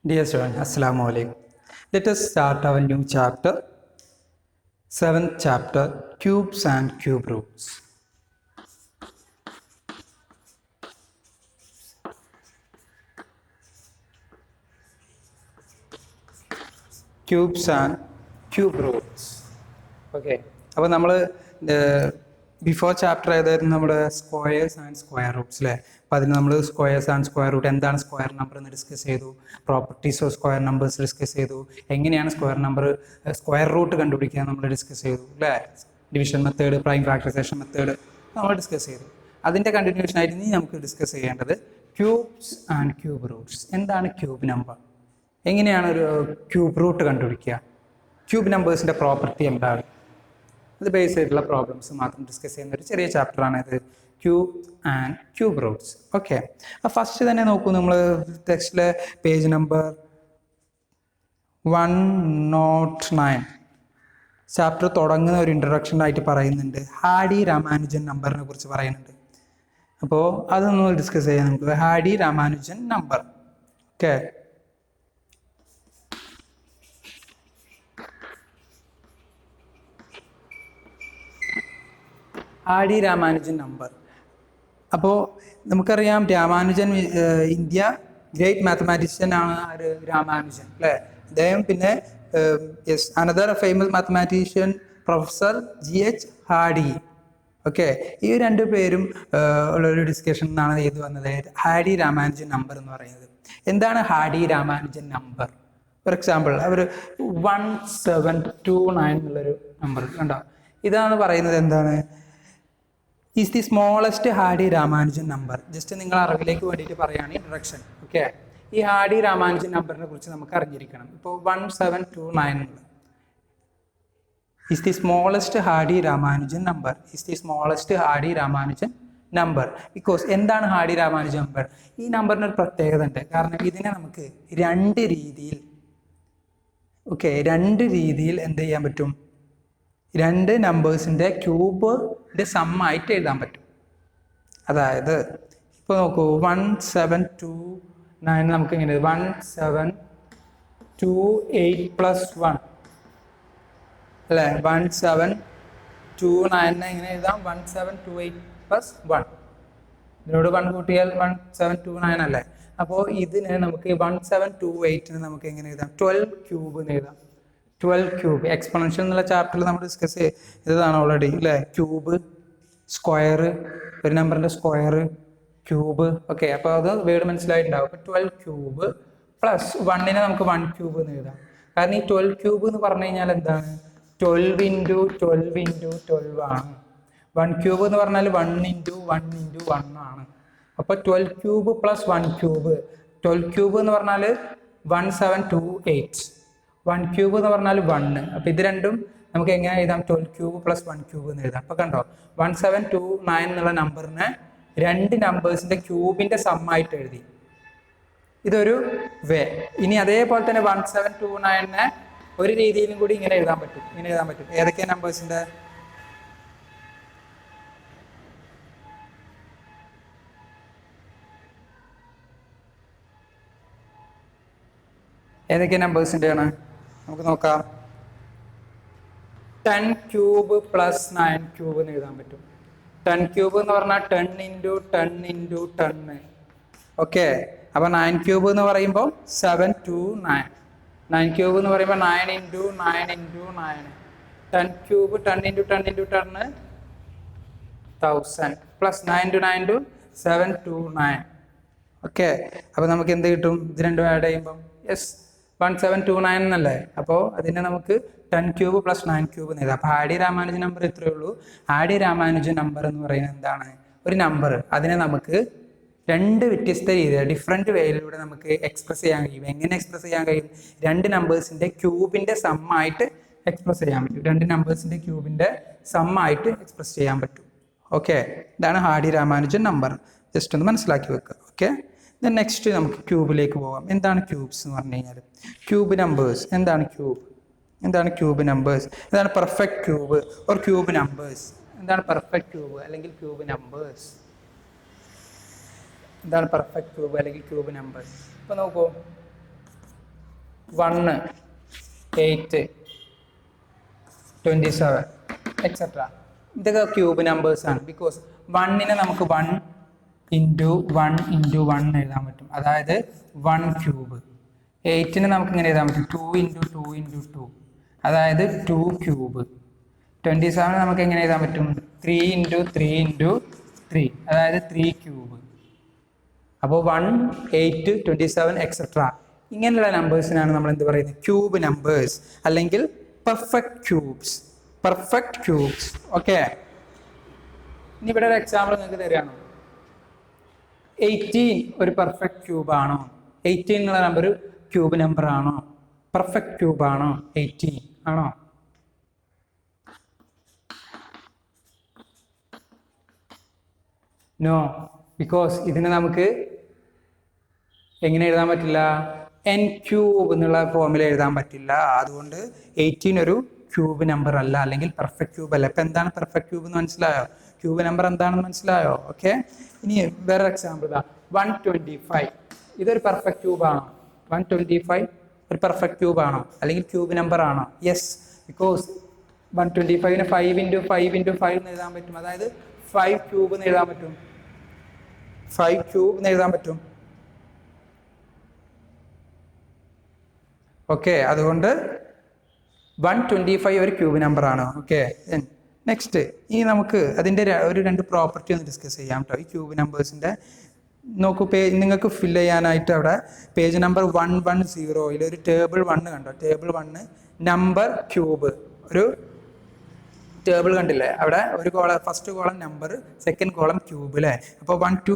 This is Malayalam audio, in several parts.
Dear students, Assalamu alaikum. Let us start our new chapter, 7th chapter, Cubes and Cube Roots. Cubes and Cube Roots. Okay. അപ്പോൾ നമ്മൾ ബിഫോർ ചാപ്റ്റർ ഏതായിരുന്നു നമ്മുടെ സ്ക്വയേഴ്സ് ആൻഡ് സ്ക്വയർ റൂട്ട്സ് അല്ലേ. അപ്പോൾ അതിന് നമ്മൾ സ്ക്വയേഴ്സ് ആൻഡ് സ്ക്വയർ റൂട്ട്, എന്താണ് സ്ക്വയർ നമ്പർ എന്ന് ഡിസ്കസ് ചെയ്തു, properties of square numbers discuss ചെയ്തു, എങ്ങനെയാണ് സ്ക്വയർ റൂട്ട് കണ്ടുപിടിക്കുക നമ്മൾ ഡിസ്കസ് ചെയ്തു അല്ലേ. Division method, prime factorization method നമ്മൾ ഡിസ്കസ് ചെയ്തു. അതിൻ്റെ കണ്ടിന്യൂഷൻ ആയിട്ട് ഇനി നമുക്ക് ഡിസ്കസ് ചെയ്യേണ്ടത് ക്യൂബ്സ് ആൻഡ് ക്യൂബ് റൂട്ട്സ്. എന്താണ് ക്യൂബ് നമ്പർ, എങ്ങനെയാണ് ഒരു ക്യൂബ് റൂട്ട് കണ്ടുപിടിക്കുക, ക്യൂബ് നമ്പേഴ്സിൻ്റെ പ്രോപ്പർട്ടി എന്താണ്, അത് ബേസ് ആയിട്ടുള്ള പ്രോബ്ലംസ് മാത്രം ഡിസ്കസ് ചെയ്യുന്ന ഒരു ചെറിയ ചാപ്റ്ററാണ് ഇത്, cube and cube Roots. Okay, അപ്പോൾ ഫസ്റ്റ് തന്നെ നോക്കൂ, നമ്മൾ ടെക്സ്റ്റിലെ പേജ് നമ്പർ 109 ചാപ്റ്റർ തുടങ്ങുന്ന ഒരു ഇൻട്രൊഡക്ഷനായിട്ട് പറയുന്നുണ്ട്, ഹാഡി രാമാനുജൻ നമ്പറിനെ കുറിച്ച് പറയുന്നുണ്ട്. അപ്പോൾ അതൊന്ന് ഡിസ്കസ് ചെയ്യാം നമുക്ക്. Hardy Ramanujan number. Okay, Hardy Ramanujan number. അപ്പോൾ നമുക്കറിയാം രാമാനുജൻ ഇന്ത്യ ഗ്രേറ്റ് മാത്തമാറ്റീഷ്യൻ ആണ് ആര്, രാമാനുജൻ അല്ലേ. അദ്ദേഹം പിന്നെ another famous mathematician professor GH Hardy. Okay, ഈ രണ്ട് പേരും ഉള്ളൊരു ഡിസ്കഷൻ എന്നാണ് ഇത് വന്നത്, ഹാഡി രാമാനുജൻ നമ്പർ എന്ന് പറയുന്നത്. എന്താണ് Hardy Ramanujan number? For example അവർ 1729 എന്നുള്ളൊരു നമ്പർ കണ്ടോ, ഇതാണ് പറയുന്നത് എന്താണ്, is the smallest Hardy Ramanujan number. Just നിങ്ങൾ അറിവിലേക്ക് വേണ്ടിയിട്ട് പറയുകയാണ് ഇൻട്രൊഡക്ഷൻ. ഓക്കെ, ഈ ഹാഡി രാമാനുജൻ നമ്പറിനെ കുറിച്ച് നമുക്ക് അറിഞ്ഞിരിക്കണം. ഇപ്പോൾ 1729 is the smallest Hardy Ramanujan number, is the smallest Hardy Ramanujan number. Because എന്താണ് ഹാഡി രാമാനുജൻ നമ്പർ? ഈ നമ്പറിനൊരു പ്രത്യേകത ഉണ്ട്. കാരണം ഇതിനെ നമുക്ക് രണ്ട് രീതിയിൽ എന്ത് ചെയ്യാൻ പറ്റും, രണ്ട് നമ്പേഴ്സിൻ്റെ ക്യൂബിൻ്റെ സമ്മായിട്ട് എഴുതാൻ പറ്റും. അതായത് ഇപ്പോൾ നോക്കൂ, 1729 നമുക്ക് എങ്ങനെ 1728 + 1 അല്ലേ. 1729 എങ്ങനെ എഴുതാം, 1728 + 1. ഇതിനോട് 1 കൂട്ടിയാൽ 1729 അല്ലേ. അപ്പോൾ ഇതിന് നമുക്ക് 1728 നമുക്ക് എങ്ങനെ എഴുതാം, 12 ക്യൂബ് എന്ന് എഴുതാം. 12 ക്യൂബ്. എക്സ്പൊണൻഷ്യൽ എന്നുള്ള ചാപ്റ്ററിൽ നമ്മൾ ഡിസ്കസ് ചെയ്തതാണ് ഓൾറെഡി അല്ലേ. ക്യൂബ്, സ്ക്വയർ, ഒരു നമ്പറിൻ്റെ സ്ക്വയർ, ക്യൂബ്. ഓക്കെ, അപ്പോൾ അത് വേർഡ് മനസ്സിലായിട്ടുണ്ടാവും. അപ്പോൾ 12 ക്യൂബ് പ്ലസ് 1നെ നമുക്ക് 1 ക്യൂബ് എന്ന് എഴുതാം. കാരണം ഈ 12 ക്യൂബ് എന്ന് പറഞ്ഞു കഴിഞ്ഞാൽ എന്താണ്, 12 × 12 × 12 ആണ്. 1 ക്യൂബ് എന്ന് പറഞ്ഞാൽ 1 × 1 × 1 ആണ്. അപ്പോൾ 12 ക്യൂബ് പ്ലസ് 1 ക്യൂബ്. 12 ക്യൂബ് എന്ന് പറഞ്ഞാൽ 1728, 1 ക്യൂബ് എന്ന് പറഞ്ഞാൽ 1. അപ്പോൾ ഇത് രണ്ടും നമുക്ക് എങ്ങനെ എഴുതാം, 12 ക്യൂബ് + 1 ക്യൂബ് എന്ന് എഴുതാം. അപ്പോൾ കണ്ടോ, 1729 എന്നുള്ള നമ്പറിനെ രണ്ട് നമ്പേഴ്സിൻ്റെ ക്യൂബിൻ്റെ സമ്മായിട്ട് എഴുതി. ഇതൊരു വേ. ഇനി അതേപോലെ തന്നെ 1729നെ ഒരു രീതിയിലും കൂടി ഇങ്ങനെ എഴുതാൻ പറ്റും. ഏതൊക്കെ നമ്പേഴ്സിൻ്റെ, ഏതൊക്കെ നമ്പേഴ്സിൻ്റെയാണ് നമുക്ക് നോക്കാം. 10 ക്യൂബ് + 9 ക്യൂബ് എന്ന് എഴുതാൻ പറ്റും. 10 ക്യൂബ് എന്ന് പറഞ്ഞാൽ 10 × 10 × 10. ഓക്കെ, അപ്പോൾ 9 ക്യൂബ് എന്ന് പറയുമ്പോൾ 729. 9 ക്യൂബ് എന്ന് പറയുമ്പോൾ 9 × 9 × 9. 10 ക്യൂബ് 10 × 10 × 10 1000 പ്ലസ് 9 × 9 = 729. ഓക്കെ, അപ്പോൾ നമുക്ക് എന്ത് കിട്ടും, ഇത് രണ്ടും ആഡ് ചെയ്യുമ്പം 1729 എന്നല്ലേ. അപ്പോൾ അതിനെ നമുക്ക് 10 ക്യൂബ് + 9 ക്യൂബ് എന്ന് എഴുതാം. അപ്പോൾ ഹാഡി രാമാനുജൻ നമ്പർ ഇത്രയേ ഉള്ളൂ. ഹാഡി രാമാനുജൻ നമ്പർ എന്ന് പറയുന്നത് എന്താണ്, ഒരു നമ്പർ, അതിനെ നമുക്ക് രണ്ട് വ്യത്യസ്ത രീതിയിൽ ഡിഫറെൻറ്റ് വേയിലൂടെ നമുക്ക് എക്സ്പ്രസ് ചെയ്യാൻ കഴിയും. എങ്ങനെ എക്സ്പ്രസ് ചെയ്യാൻ കഴിയും, രണ്ട് നമ്പേഴ്സിൻ്റെ ക്യൂബിൻ്റെ സമ്മായിട്ട് എക്സ്പ്രസ് ചെയ്യാൻ പറ്റും. രണ്ട് നമ്പേഴ്സിൻ്റെ ക്യൂബിൻ്റെ സമ്മായിട്ട് എക്സ്പ്രസ് ചെയ്യാൻ പറ്റും. ഓക്കെ, ഇതാണ് ഹാഡി രാമാനുജൻ നമ്പർ. ജസ്റ്റ് ഒന്ന് മനസ്സിലാക്കി വെക്കുക. ഓക്കെ, ദെൻ നെക്സ്റ്റ് നമുക്ക് ക്യൂബിലേക്ക് പോകാം. എന്താണ് ക്യൂബ്സ് എന്ന് പറഞ്ഞു കഴിഞ്ഞാൽ, ക്യൂബ് നമ്പേഴ്സ്. എന്താണ് ക്യൂബ് നമ്പേഴ്സ്, എന്താണ് perfect cube or cube numbers. എന്താണ് പെർഫെക്റ്റ് ക്യൂബ് അല്ലെങ്കിൽ ക്യൂബ് നമ്പേഴ്സ്, എന്താണ് പെർഫെക്റ്റ് ക്യൂബ് അല്ലെങ്കിൽ ക്യൂബ് നമ്പേഴ്സ്. ഇപ്പോൾ നോക്കൂ, 1, 8, 27 എക്സെട്ര. ഇതൊക്കെ ക്യൂബ് നമ്പേഴ്സ് ആണ്. ബിക്കോസ് 1നെ നമുക്ക് 1 ഇൻറ്റു 1 ഇൻറ്റു 1 എഴുതാൻ പറ്റും, അതായത് 1 ക്യൂബ്. 8നെ നമുക്ക് ഇങ്ങനെ എഴുതാൻ പറ്റും 2 ഇൻറ്റു 2 ഇൻറ്റു 2, അതായത് 2 ക്യൂബ്. 27 നമുക്ക് എങ്ങനെ എഴുതാൻ പറ്റും 3 ഇൻറ്റു 3 ഇൻറ്റു 3, അതായത് 3 ക്യൂബ്. അപ്പോൾ 1, 8, 27 എക്സെട്ര ഇങ്ങനെയുള്ള നമ്പേഴ്സിനാണ് നമ്മൾ എന്ത് പറയുന്നത്, ക്യൂബ് നമ്പേഴ്സ് അല്ലെങ്കിൽ perfect cubes. Perfect cubes. Okay, ഇനി ഇവിടെ ഒരു എക്സാമ്പിൾ നിങ്ങൾക്ക് തരികയാണ്. 18 ഒരു പെർഫെക്റ്റ് ക്യൂബ് ആണോ? 18 എന്നുള്ള നമ്പർ ക്യൂബ് നമ്പർ ആണോ? പെർഫെക്റ്റ് ക്യൂബ് ആണോ 18? ആണോ? നോ, ബിക്കോസ് ഇതിനെ നമുക്ക് എങ്ങനെ എഴുതാൻ പറ്റില്ല, n ക്യൂബ് എന്നുള്ള ഫോമിൽ എഴുതാൻ പറ്റില്ല. അതുകൊണ്ട് 18 ഒരു ക്യൂബ് നമ്പർ അല്ല, അല്ലെങ്കിൽ പെർഫെക്റ്റ് ക്യൂബ് അല്ല. ഇപ്പൊ എന്താണ് പെർഫെക്റ്റ് ക്യൂബ് എന്ന് മനസ്സിലായോ? ക്യൂബ് നമ്പർ എന്താണെന്ന് മനസ്സിലായോ? ഓക്കെ, ഇനി വേറെ എക്സാമ്പിൾ ഇതാ 125. ഇതൊരു പെർഫെക്റ്റ് ക്യൂബ് ആണോ? 125 ഒരു പെർഫെക്റ്റ് ക്യൂബ് ആണോ, അല്ലെങ്കിൽ ക്യൂബ് നമ്പർ ആണോ? യെസ്, ബിക്കോസ് 125നെ 5 ഇൻറ്റു 5 ഇൻറ്റു 5 എന്ന് എഴുതാൻ പറ്റും, അതായത് 5 ക്യൂബ് എന്ന് എഴുതാൻ പറ്റും. 5 ക്യൂബ് എന്ന് എഴുതാൻ പറ്റും. ഓക്കെ, അതുകൊണ്ട് 125 ഒരു ക്യൂബ് നമ്പർ ആണ്. ഓക്കെ, നെക്സ്റ്റ് ഇനി നമുക്ക് അതിൻ്റെ ഒരു 2 പ്രോപ്പർട്ടി ഒന്ന് ഡിസ്കസ് ചെയ്യാം കേട്ടോ. ഈ ക്യൂബ് നമ്പേഴ്സിൻ്റെ നോക്കൂ, നിങ്ങൾക്ക് ഫില്ല് ചെയ്യാനായിട്ട് അവിടെ പേജ് നമ്പർ 110 ഒരു ടേബിൾ 1 കണ്ടോ? ടേബിൾ 1 നമ്പർ ക്യൂബ് ഒരു ടേബിൾ കണ്ടില്ലേ? അവിടെ ഒരു column, first column number, second column cube അല്ലേ? അപ്പോൾ 1 to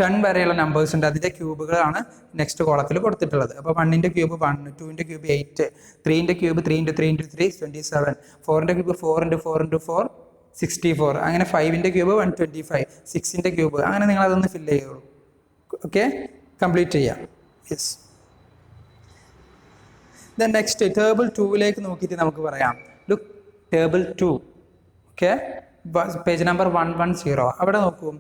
10 വരെയുള്ള നമ്പേഴ്സ് ഉണ്ട്, അതിൻ്റെ ക്യൂബുകളാണ് നെക്സ്റ്റ് കോളത്തിൽ കൊടുത്തിട്ടുള്ളത്. അപ്പോൾ 1ൻ്റെ ക്യൂബ് 1, 2ൻ്റെ ക്യൂബ് 8, 3ൻ്റെ ക്യൂബ് 3 ഇൻറ്റു 3 ഇൻറ്റു 3 27, 4ൻ്റെ ക്യൂബ് 4 ഇൻറ്റു 4 ഇൻറ്റു 4 64, അങ്ങനെ 5ൻ്റെ ക്യൂബ് 125, 6ൻ്റെ ക്യൂബ്, അങ്ങനെ നിങ്ങൾ അതൊന്ന് ഫില്ല് ചെയ്യുള്ളൂ. ഓക്കെ, കംപ്ലീറ്റ് ചെയ്യാം. യെസ്, ദെൻ നെക്സ്റ്റ് ടേബിൾ 2ലേക്ക് നോക്കിയിട്ട് നമുക്ക് പറയാം. Look, table 2, okay, page number 110. അവിടെ നോക്കൂ,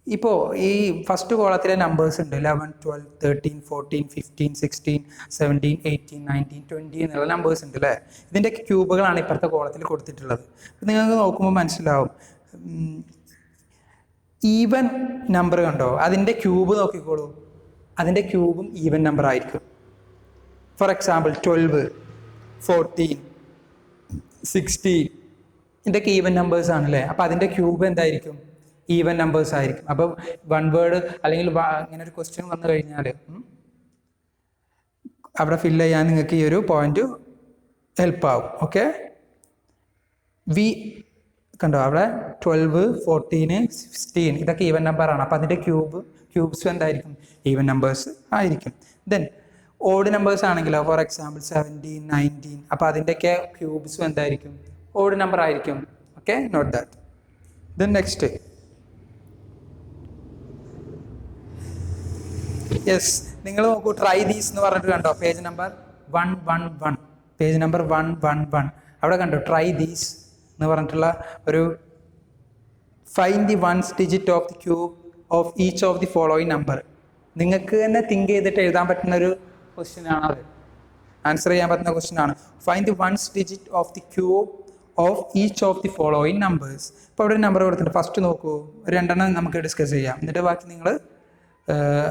ഇപ്പോൾ ഈ ഫസ്റ്റ് കോളത്തിലെ നമ്പേഴ്സ് ഉണ്ട് 11, 12, 13, 14, 15, 16, 17, 18, 19, 20 എന്നുള്ള നമ്പേഴ്സ് ഉണ്ട് അല്ലേ? ഇതിൻ്റെ ക്യൂബുകളാണ് ഇപ്പുറത്തെ കോളത്തിൽ കൊടുത്തിട്ടുള്ളത്. നിങ്ങൾക്ക് നോക്കുമ്പോൾ മനസ്സിലാവും, ഈവൻ നമ്പർ കണ്ടോ? അതിൻ്റെ ക്യൂബ് നോക്കിക്കോളൂ, അതിൻ്റെ ക്യൂബും ഈവൻ നമ്പർ ആയിരിക്കും. ഫോർ എക്സാമ്പിൾ 12, 14, 16 ഇതൊക്കെ ഈവൻ നമ്പേഴ്സ് ആണല്ലേ? അപ്പോൾ അതിൻ്റെ ക്യൂബ് എന്തായിരിക്കും? ഈവൻ നമ്പേഴ്സ് ആയിരിക്കും. അപ്പോൾ 1 വേർഡ് അല്ലെങ്കിൽ ഇങ്ങനെ ഒരു ക്വസ്റ്റ്യൻ വന്നു കഴിഞ്ഞാൽ അവിടെ ഫില്ല് ചെയ്യാൻ നിങ്ങൾക്ക് ഈ ഒരു പോയിന്റ് ഹെൽപ്പ് ആവും. ഓക്കെ, വി കണ്ടോ അവിടെ 12, 14, 16 ഇതൊക്കെ ഈവൻ നമ്പറാണ്. അപ്പോൾ അതിൻ്റെ ക്യൂബ്സും എന്തായിരിക്കും? ഈവൻ നമ്പേഴ്സ് ആയിരിക്കും. ദെൻ ഓഡ് നമ്പേഴ്സ് ആണെങ്കിലോ, ഫോർ എക്സാമ്പിൾ 17, 19, അപ്പോൾ അതിൻ്റെയൊക്കെ ക്യൂബ്സും എന്തായിരിക്കും? ഓഡ് നമ്പർ ആയിരിക്കും. Okay, not that. Then next, yes, നിങ്ങൾ നോക്കൂ, ട്രൈ ദീസ് എന്ന് പറഞ്ഞിട്ട് കണ്ടോ? പേജ് നമ്പർ 111, പേജ് നമ്പർ 111 അവിടെ കണ്ടോ? ട്രൈ ദീസ് എന്ന് പറഞ്ഞിട്ടുള്ള ഒരു find the ones digit of the cube of each of the following number. നിങ്ങൾക്ക് തന്നെ തിങ്ക് ചെയ്തിട്ട് എഴുതാൻ പറ്റുന്ന ഒരു ക്വസ്റ്റ്യൻ ആണ് അത്, ആൻസർ ചെയ്യാൻ പറ്റുന്ന ക്വസ്റ്റ്യൻ ആണ്. Find the ones digit of the cube of each of the following numbers. ഇപ്പോൾ അവിടെ ഒരു നമ്പർ കൊടുത്തിട്ട് ഫസ്റ്റ് നോക്കൂ, 2 എണ്ണം നമുക്ക് ഡിസ്കസ് ചെയ്യാം, എന്നിട്ട് ബാക്കി നിങ്ങൾ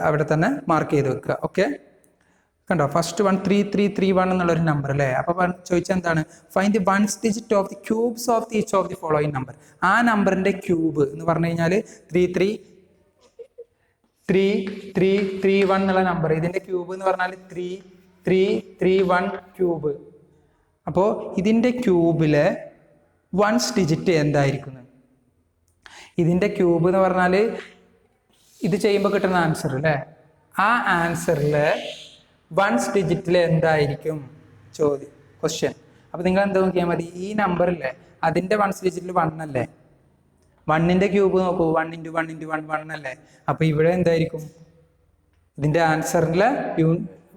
അവിടെ തന്നെ മാർക്ക് ചെയ്ത് വെക്കുക. ഓക്കെ, കണ്ടോ? ഫസ്റ്റ് 1 3 3 3 1 എന്നുള്ളൊരു നമ്പർ അല്ലേ? അപ്പോൾ ചോദിച്ചാൽ എന്താണ്? Find the ones digit of the cubes of the each of the following number. ആ നമ്പറിൻ്റെ ക്യൂബ് എന്ന് പറഞ്ഞു കഴിഞ്ഞാൽ 3 3 3 3 3 1 എന്നുള്ള നമ്പർ, ഇതിൻ്റെ ക്യൂബ് എന്ന് പറഞ്ഞാൽ 3 3 3 1 ക്യൂബ്. അപ്പോൾ ഇതിൻ്റെ ക്യൂബിലെ വൺസ് ഡിജിറ്റ് എന്തായിരിക്കും? ഇതിൻ്റെ ക്യൂബ് എന്ന് പറഞ്ഞാൽ ഇത് ചെയ്യുമ്പോൾ കിട്ടുന്ന ആൻസർ അല്ലേ? ആ ആൻസറിൽ വൺസ് ഡിജിറ്റിൽ എന്തായിരിക്കും ക്വസ്റ്റ്യൻ. അപ്പോൾ നിങ്ങൾ എന്താ നോക്കിയാൽ മതി, ഈ നമ്പറില്ലേ അതിൻ്റെ വൺസ് ഡിജിറ്റിൽ 1 അല്ലേ? 1ൻ്റെ ക്യൂബ് നോക്കൂ, 1 ഇൻറ്റു 1 ഇൻറ്റു 1 1 അല്ലേ? അപ്പോൾ ഇവിടെ എന്തായിരിക്കും? ഇതിൻ്റെ ആൻസറിൽ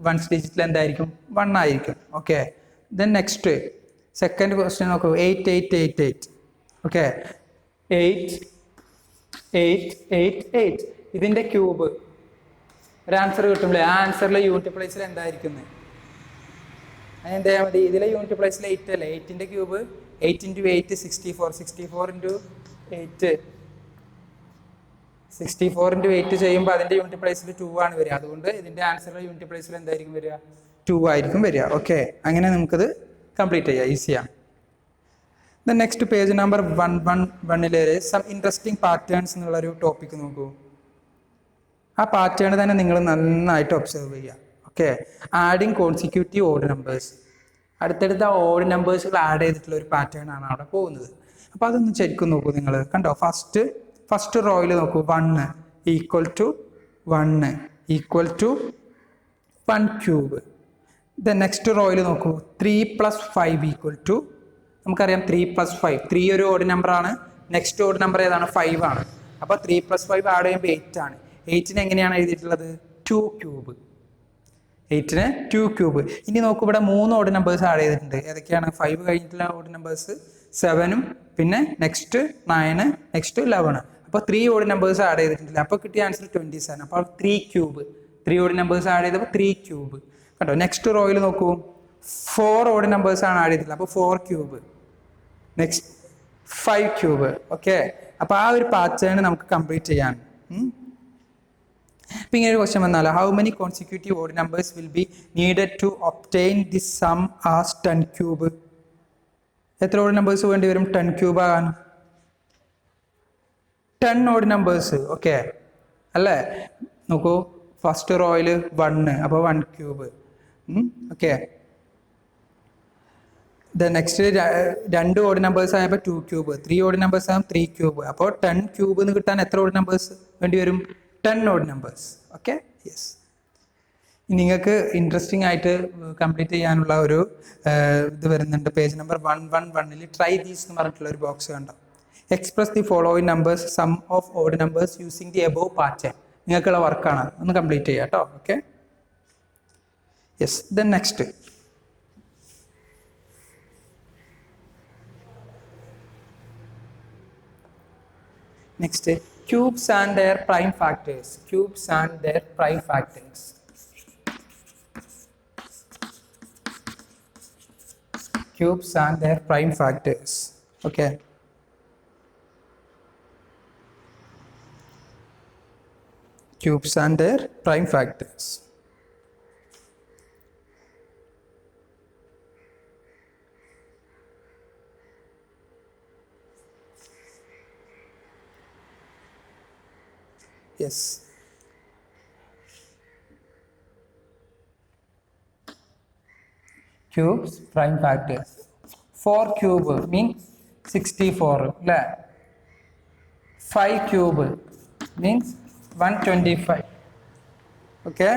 വൺസ് ഡിജിറ്റിൽ എന്തായിരിക്കും? 1 ആയിരിക്കും. Okay, then next second question നോക്കൂ, 8 8 8 8. ഓക്കെ, 8 8 8 8 ഇതിൻ്റെ ക്യൂബ് ഒരു ആൻസർ കിട്ടുമ്പോൾ ആ ആൻസറിലെ യൂണിറ്റ് പ്ലേസിൽ എന്തായിരിക്കുന്നത്? അതിന് എന്ത് ചെയ്യാൻ മതി? ഇതിലെ യൂണിറ്റ് പ്ലേസിൽ 8 അല്ലേ, 8ന്റെ ക്യൂബ് 8 × 8 64, 64 × 8 64 × 8 ചെയ്യുമ്പോൾ അതിന്റെ യൂണിറ്റ് പ്ലേസിൽ 2 ആണ് വരിക. അതുകൊണ്ട് ഇതിന്റെ ആൻസറിലെ യൂണിറ്റ് പ്ലേസിൽ എന്തായിരിക്കും വരിക? 2 ആയിരിക്കും വരിക. ഓക്കെ, അങ്ങനെ നമുക്കത് കംപ്ലീറ്റ് ചെയ്യാം, ഈസിയാണ്. Then next page number 111 some interesting patterns എന്നുള്ളൊരു ടോപ്പിക്ക് നോക്കൂ. ആ പാറ്റേൺ തന്നെ നിങ്ങൾ നന്നായിട്ട് ഒബ്സർവ് ചെയ്യുക. Okay, adding consecutive odd numbers, അടുത്തടുത്ത ഓഡ് നമ്പേഴ്സുകൾ ആഡ് ചെയ്തിട്ടുള്ള ഒരു പാറ്റേൺ ആണ് അവിടെ പോകുന്നത്. അപ്പോൾ അതൊന്ന് ശരിക്കും നോക്കൂ നിങ്ങൾ. കണ്ടോ, ഫസ്റ്റ് റോയിൽ നോക്കൂ, 1 = 1 = 1 ക്യൂബ്. ദെൻ നെക്സ്റ്റ് റോയിൽ നോക്കൂ, 3 + 5 = നമുക്കറിയാം 3 + 5, 3 ഒരു ഓഡ് നമ്പർ ആണ്. നെക്സ്റ്റ് ഓഡ് നമ്പർ ഏതാണ്? 5 ആണ്. അപ്പോൾ 3 + 5 ആഡ് ചെയ്യുമ്പോൾ 8 ആണ്. 8നെ എങ്ങനെയാണ് എഴുതിയിട്ടുള്ളത്? 2 ക്യൂബ്. 8ന് 2 ക്യൂബ്. ഇനി നോക്കൂ, ഇവിടെ 3 ഓഡ് നമ്പേഴ്സ് ആഡ് ചെയ്തിട്ടുണ്ട്. ഏതൊക്കെയാണ്? 5 കഴിഞ്ഞിട്ടുള്ള ഓഡ് നമ്പേഴ്സ് 7ഉം പിന്നെ നെക്സ്റ്റ് 9, നെക്സ്റ്റ് 11. അപ്പോൾ 3 ഓഡ് നമ്പേഴ്സ് ആഡ് ചെയ്തിട്ടില്ല. അപ്പോൾ കിട്ടിയ ആൻസർ 27. അപ്പോൾ 3 ക്യൂബ്. 3 ഓഡ് നമ്പേഴ്സ് ആഡ് ചെയ്തപ്പോൾ 3 ക്യൂബ്. കേട്ടോ, നെക്സ്റ്റ് റോയിൽ നോക്കൂ, 4 ഓഡ് നമ്പേഴ്സ് ആണ് ആഡ് ചെയ്തിട്ടുള്ളത്. അപ്പോൾ 4 ക്യൂബ്. Next 5 cube. ഓക്കെ, അപ്പോൾ ആ ഒരു പാറ്റേൺ നമുക്ക് കംപ്ലീറ്റ് ചെയ്യാൻ. ഇപ്പം ഇങ്ങനെ ഒരു ക്വസ്റ്റ്യൻ വന്നാൽ, how many consecutive odd numbers will be needed to obtain the sum as 10 cube? എത്ര ഓഡ് നമ്പേഴ്സ് വേണ്ടി വരും 10 ക്യൂബ് ആകാൻ? 10 ഓഡ് നമ്പേഴ്സ്. ഓക്കെ അല്ലേ? നോക്കൂ, ഫസ്റ്റ് റോയിൽ 1, അപ്പോൾ 1 cube. Okay, next 2 odd numbers ആയപ്പോൾ 2 ക്യൂബ്, 3 ഓഡ് നമ്പേഴ്സ് ആകുമ്പോൾ 3 ക്യൂബ്. അപ്പോൾ 10 ക്യൂബ് എന്ന് കിട്ടാൻ എത്ര ഓഡ് നമ്പേഴ്സ് വേണ്ടി വരും? 10 ഓഡ് നമ്പേഴ്സ്. Okay, yes. നിങ്ങൾക്ക് ഇൻട്രസ്റ്റിംഗ് ആയിട്ട് കംപ്ലീറ്റ് ചെയ്യാനുള്ള ഒരു ഇത് വരുന്നുണ്ട്. പേജ് നമ്പർ 111 ട്രൈ ദീസ് എന്ന് പറഞ്ഞിട്ടുള്ള ഒരു ബോക്സ് കണ്ടോ. Express the following numbers, sum of odd numbers using the above pattern. നിങ്ങൾക്കുള്ള വർക്കാണ്, ഒന്ന് കംപ്ലീറ്റ് ചെയ്യാം കേട്ടോ. Okay, yes. Then next cubes and their prime factors. Cubes and their prime factors. Cubes and their prime factors. Okay. Cubes and their prime factors. Yes. Cubes, prime factors. 4 cube means 64. 5 cube means 125. Okay.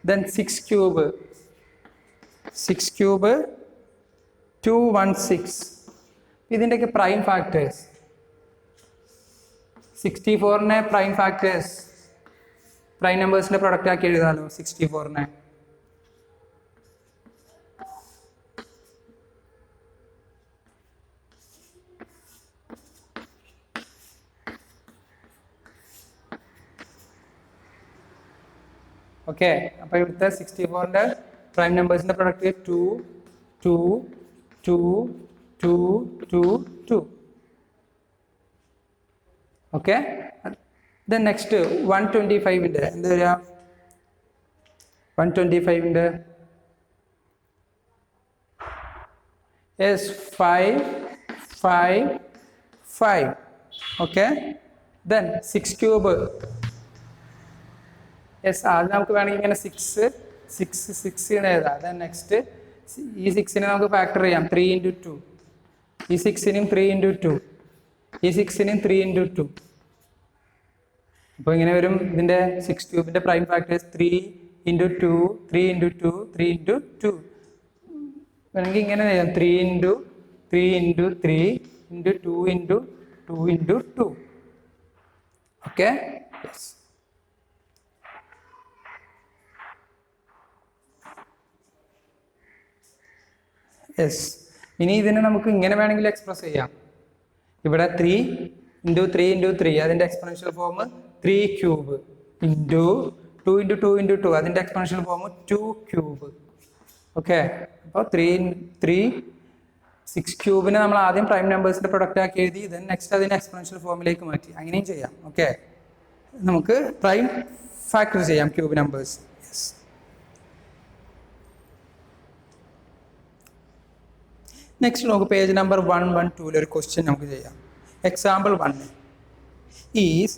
Then 6 cube. 6 cube 216. ഇതിൻ്റെയൊക്കെ പ്രൈം ഫാക്ടേഴ്സ്. 64നെ പ്രൈം ഫാക്ടേഴ്സ്, പ്രൈം നമ്പേഴ്സിന്റെ പ്രൊഡക്റ്റ് ആക്കി എഴുതാലോ 64നെ. ഓക്കെ, അപ്പൊ ഇവിടുത്തെ 64ന്റെ പ്രൈം നമ്പേഴ്സിന്റെ പ്രൊഡക്റ്റ് 2 2 2 2 2 2. ഓക്കെ, ദെൻ നെക്സ്റ്റ് 125ന്റെ എന്താ വരിക? 125ന്റെ yes 5 5 5. Okay, then 6 cube. Yes, അത് നമുക്ക് വേണമെങ്കിൽ ഇങ്ങനെ 6 6 6 എഴുതാം. ദെൻ നെക്സ്റ്റ് ഈ 6നെ നമുക്ക് ഫാക്ടർ ചെയ്യാം 3 × 2. ഈ 6നും 3 × 2, ഈ 6നും 3 × 2. അപ്പോൾ ഇങ്ങനെ വരും ഇതിൻ്റെ 6 ക്യൂബിൻ്റെ പ്രൈം ഫാക്ടേഴ്സ് 3 × 2 3 × 2 3 × 2. വേണമെങ്കിൽ ഇങ്ങനെ ചെയ്യാം 3 × 3 × 3 × 2 × 2 × 2. Okay, yes. യെസ്, ഇനി ഇതിനെ നമുക്ക് ഇങ്ങനെ വേണമെങ്കിൽ എക്സ്പ്രസ് ചെയ്യാം. ഇവിടെ 3 × 3 × 3 അതിൻ്റെ എക്സ്പോണൻഷ്യൽ ഫോം 3 ക്യൂബ് ഇൻറ്റു 2 × 2 × 2 അതിൻ്റെ എക്സ്പോണൻഷ്യൽ ഫോം 2 ക്യൂബ്. ഓക്കെ, അപ്പോൾ 3 6 ക്യൂബിനെ നമ്മൾ ആദ്യം പ്രൈം നമ്പേഴ്സിന്റെ പ്രൊഡക്റ്റ് ആക്കി എഴുതി, ദെൻ നെക്സ്റ്റ് അതിന്റെ എക്സ്പോണൻഷ്യൽ ഫോമിലേക്ക് മാറ്റി, അങ്ങനെയും ചെയ്യാം. ഓക്കെ, നമുക്ക് പ്രൈം ഫാക്ടർ ചെയ്യാം ക്യൂബ് നമ്പേഴ്സ്. യെസ്, നെക്സ്റ്റ് നമുക്ക് പേജ് നമ്പർ 112 ഒരു ക്വസ്റ്റ്യൻ നമുക്ക് ചെയ്യാം. Example 1 is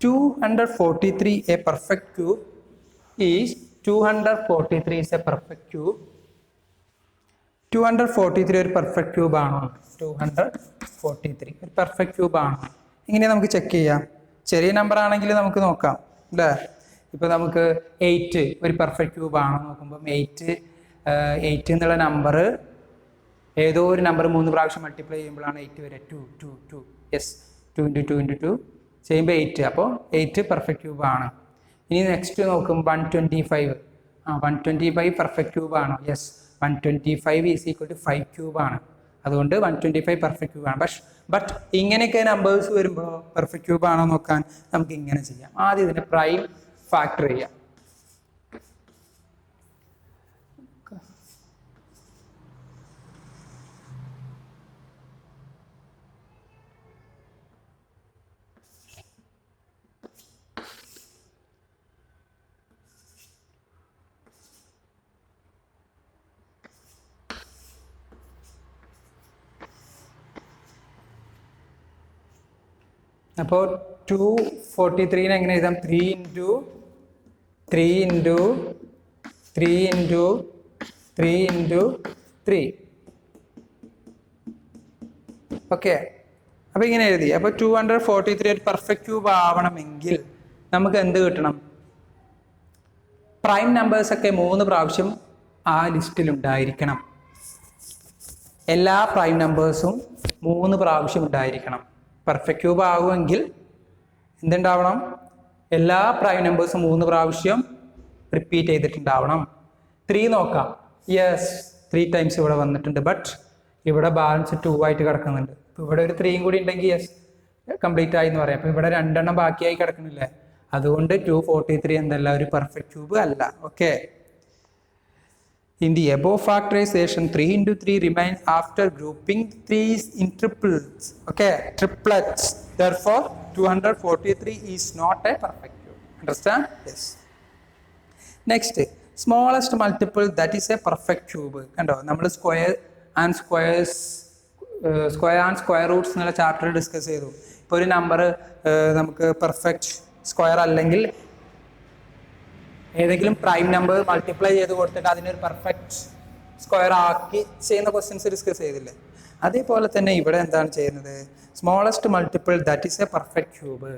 243 A perfect cube. Is 243 is a perfect cube. 243 ഒരു പെർഫെക്റ്റ് ക്യൂബ് ആണോ? 243 ഒരു പെർഫെക്റ്റ് ക്യൂബ് ആണോ? ഇങ്ങനെ നമുക്ക് ചെക്ക് ചെയ്യാം. ചെറിയ നമ്പർ ആണെങ്കിൽ നമുക്ക് നോക്കാം അല്ലേ. ഇപ്പോൾ നമുക്ക് 8 ഒരു പെർഫെക്റ്റ് ക്യൂബ് ആണോ നോക്കുമ്പം 8 എന്നുള്ള നമ്പർ ഏതോ ഒരു നമ്പർ 3 പ്രാവശ്യം മൾട്ടിപ്ലൈ ചെയ്യുമ്പോഴാണ് 8 വരെ. 2 യെസ്, 2 × 2 × 2 ചെയ്യുമ്പോൾ 8. അപ്പോൾ 8 പെർഫെക്റ്റ് ക്യൂബ് ആണ്. ഇനി നെക്സ്റ്റ് നോക്കും 125. 125 പെർഫെക്റ്റ് ക്യൂബ് ആണോ? Yes, 125 is equal to 5 cube ആണ്. അതുകൊണ്ട് 125 പെർഫെക്റ്റ് ക്യൂബ് ആണ്. ബട്ട് ഇങ്ങനെയൊക്കെ നമ്പേഴ്സ് വരുമ്പോൾ പെർഫെക്റ്റ് ക്യൂബ് ആണോ നോക്കാൻ നമുക്ക് ഇങ്ങനെ ചെയ്യാം. ആദ്യം ഇതിനെ പ്രൈം ഫാക്ടർ ചെയ്യാം. അപ്പോൾ 243 എങ്ങനെ എഴുതാം? 3 × 3 × 3 × 3 × 3. ഓക്കെ, അപ്പോൾ ഇങ്ങനെ എഴുതി. അപ്പോൾ 243 ഒരു പെർഫെക്റ്റ് ക്യൂബ് ആവണമെങ്കിൽ നമുക്ക് എന്ത് കിട്ടണം? പ്രൈം നമ്പേഴ്സൊക്കെ 3 പ്രാവശ്യം ആ ലിസ്റ്റിൽ ഉണ്ടായിരിക്കണം. എല്ലാ പ്രൈം നമ്പേഴ്സും 3 പ്രാവശ്യം ഉണ്ടായിരിക്കണം. പെർഫെക്റ്റ് ക്യൂബ് ആകുമെങ്കിൽ എന്തുണ്ടാവണം? എല്ലാ പ്രൈം നമ്പേഴ്സും 3 പ്രാവശ്യം റിപ്പീറ്റ് ചെയ്തിട്ടുണ്ടാവണം. 3 നോക്കാം. യെസ്, 3 ടൈംസ് ഇവിടെ വന്നിട്ടുണ്ട്. ബട്ട് ഇവിടെ ബാലൻസ് 2 ആയിട്ട് കിടക്കുന്നുണ്ട്. ഇപ്പോൾ ഇവിടെ ഒരു 3 കൂടി ഉണ്ടെങ്കിൽ യെസ് കംപ്ലീറ്റ് ആയി എന്ന് പറയാം. അപ്പോൾ ഇവിടെ 2 എണ്ണം ബാക്കിയായി കിടക്കുന്നില്ലേ? അതുകൊണ്ട് 243 എന്തല്ല, ഒരു പെർഫെക്റ്റ് ക്യൂബ് അല്ല. Okay, in the above factorization 3 × 3 remains after grouping 3 in triples. Okay, triplets. Therefore 243 is not a perfect cube. Understand? Yes. Next, smallest multiple that is a perfect cube. കണ്ടോ, നമ്മൾ സ്ക്വയർ ആൻഡ് സ്ക്വയർ റൂട്ട്സ് എന്നുള്ള ചാപ്റ്റർ ഡിസ്കസ് ചെയ്തു. ഇപ്പോൾ ഒരു നമ്പർ നമുക്ക് പെർഫെക്റ്റ് സ്ക്വയർ അല്ലെങ്കിൽ ഏതെങ്കിലും പ്രൈം നമ്പർ മൾട്ടിപ്ലൈ ചെയ്ത് കൊടുത്തിട്ട് അതിനൊരു പെർഫെക്റ്റ് സ്ക്വയർ ആക്കി ചെയ്യുന്ന ക്വസ്റ്റ്യൻസ് ഡിസ്കസ് ചെയ്തില്ലേ? അതേപോലെ തന്നെ ഇവിടെ എന്താണ് ചെയ്യുന്നത്? Smallest multiple that is A perfect cube.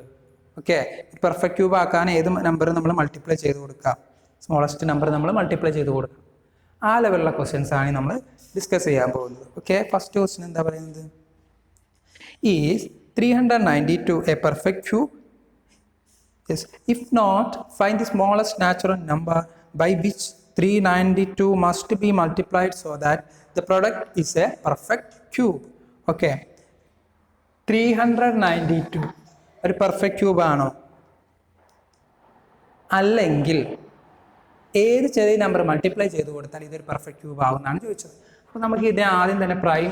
Okay, perfect cube ആക്കാൻ ഏത് നമ്പർ നമ്മൾ മൾട്ടിപ്ലൈ ചെയ്ത് കൊടുക്കാം? സ്മോളസ്റ്റ് നമ്പർ നമ്മൾ മൾട്ടിപ്ലൈ ചെയ്ത് കൊടുക്കാം. ആ ലെവലിലുള്ള ക്വസ്റ്റ്യൻസ് ആണ് നമ്മൾ ഡിസ്കസ് ചെയ്യാൻ പോകുന്നത്. ഓക്കെ, ഫസ്റ്റ് ക്വസ്റ്റ്യൻ എന്താ പറയുന്നത്? Is 392 A perfect cube? Yes. If not, find the smallest natural number by which 392 must be multiplied so that the product is a perfect cube. Okay. 392 ഒരു പെർഫെക്റ്റ് ക്യൂബ് ആണോ? അല്ലെങ്കിൽ ഏത് ചെറിയ നമ്പർ മൾട്ടിപ്ലൈ ചെയ്ത് കൊടുത്താൽ ഇതൊരു പെർഫെക്റ്റ് ക്യൂബ് ആവും എന്നാണ് ചോദിച്ചത്. അപ്പോൾ നമുക്ക് ഇതിനെ ആദ്യം തന്നെ പ്രൈം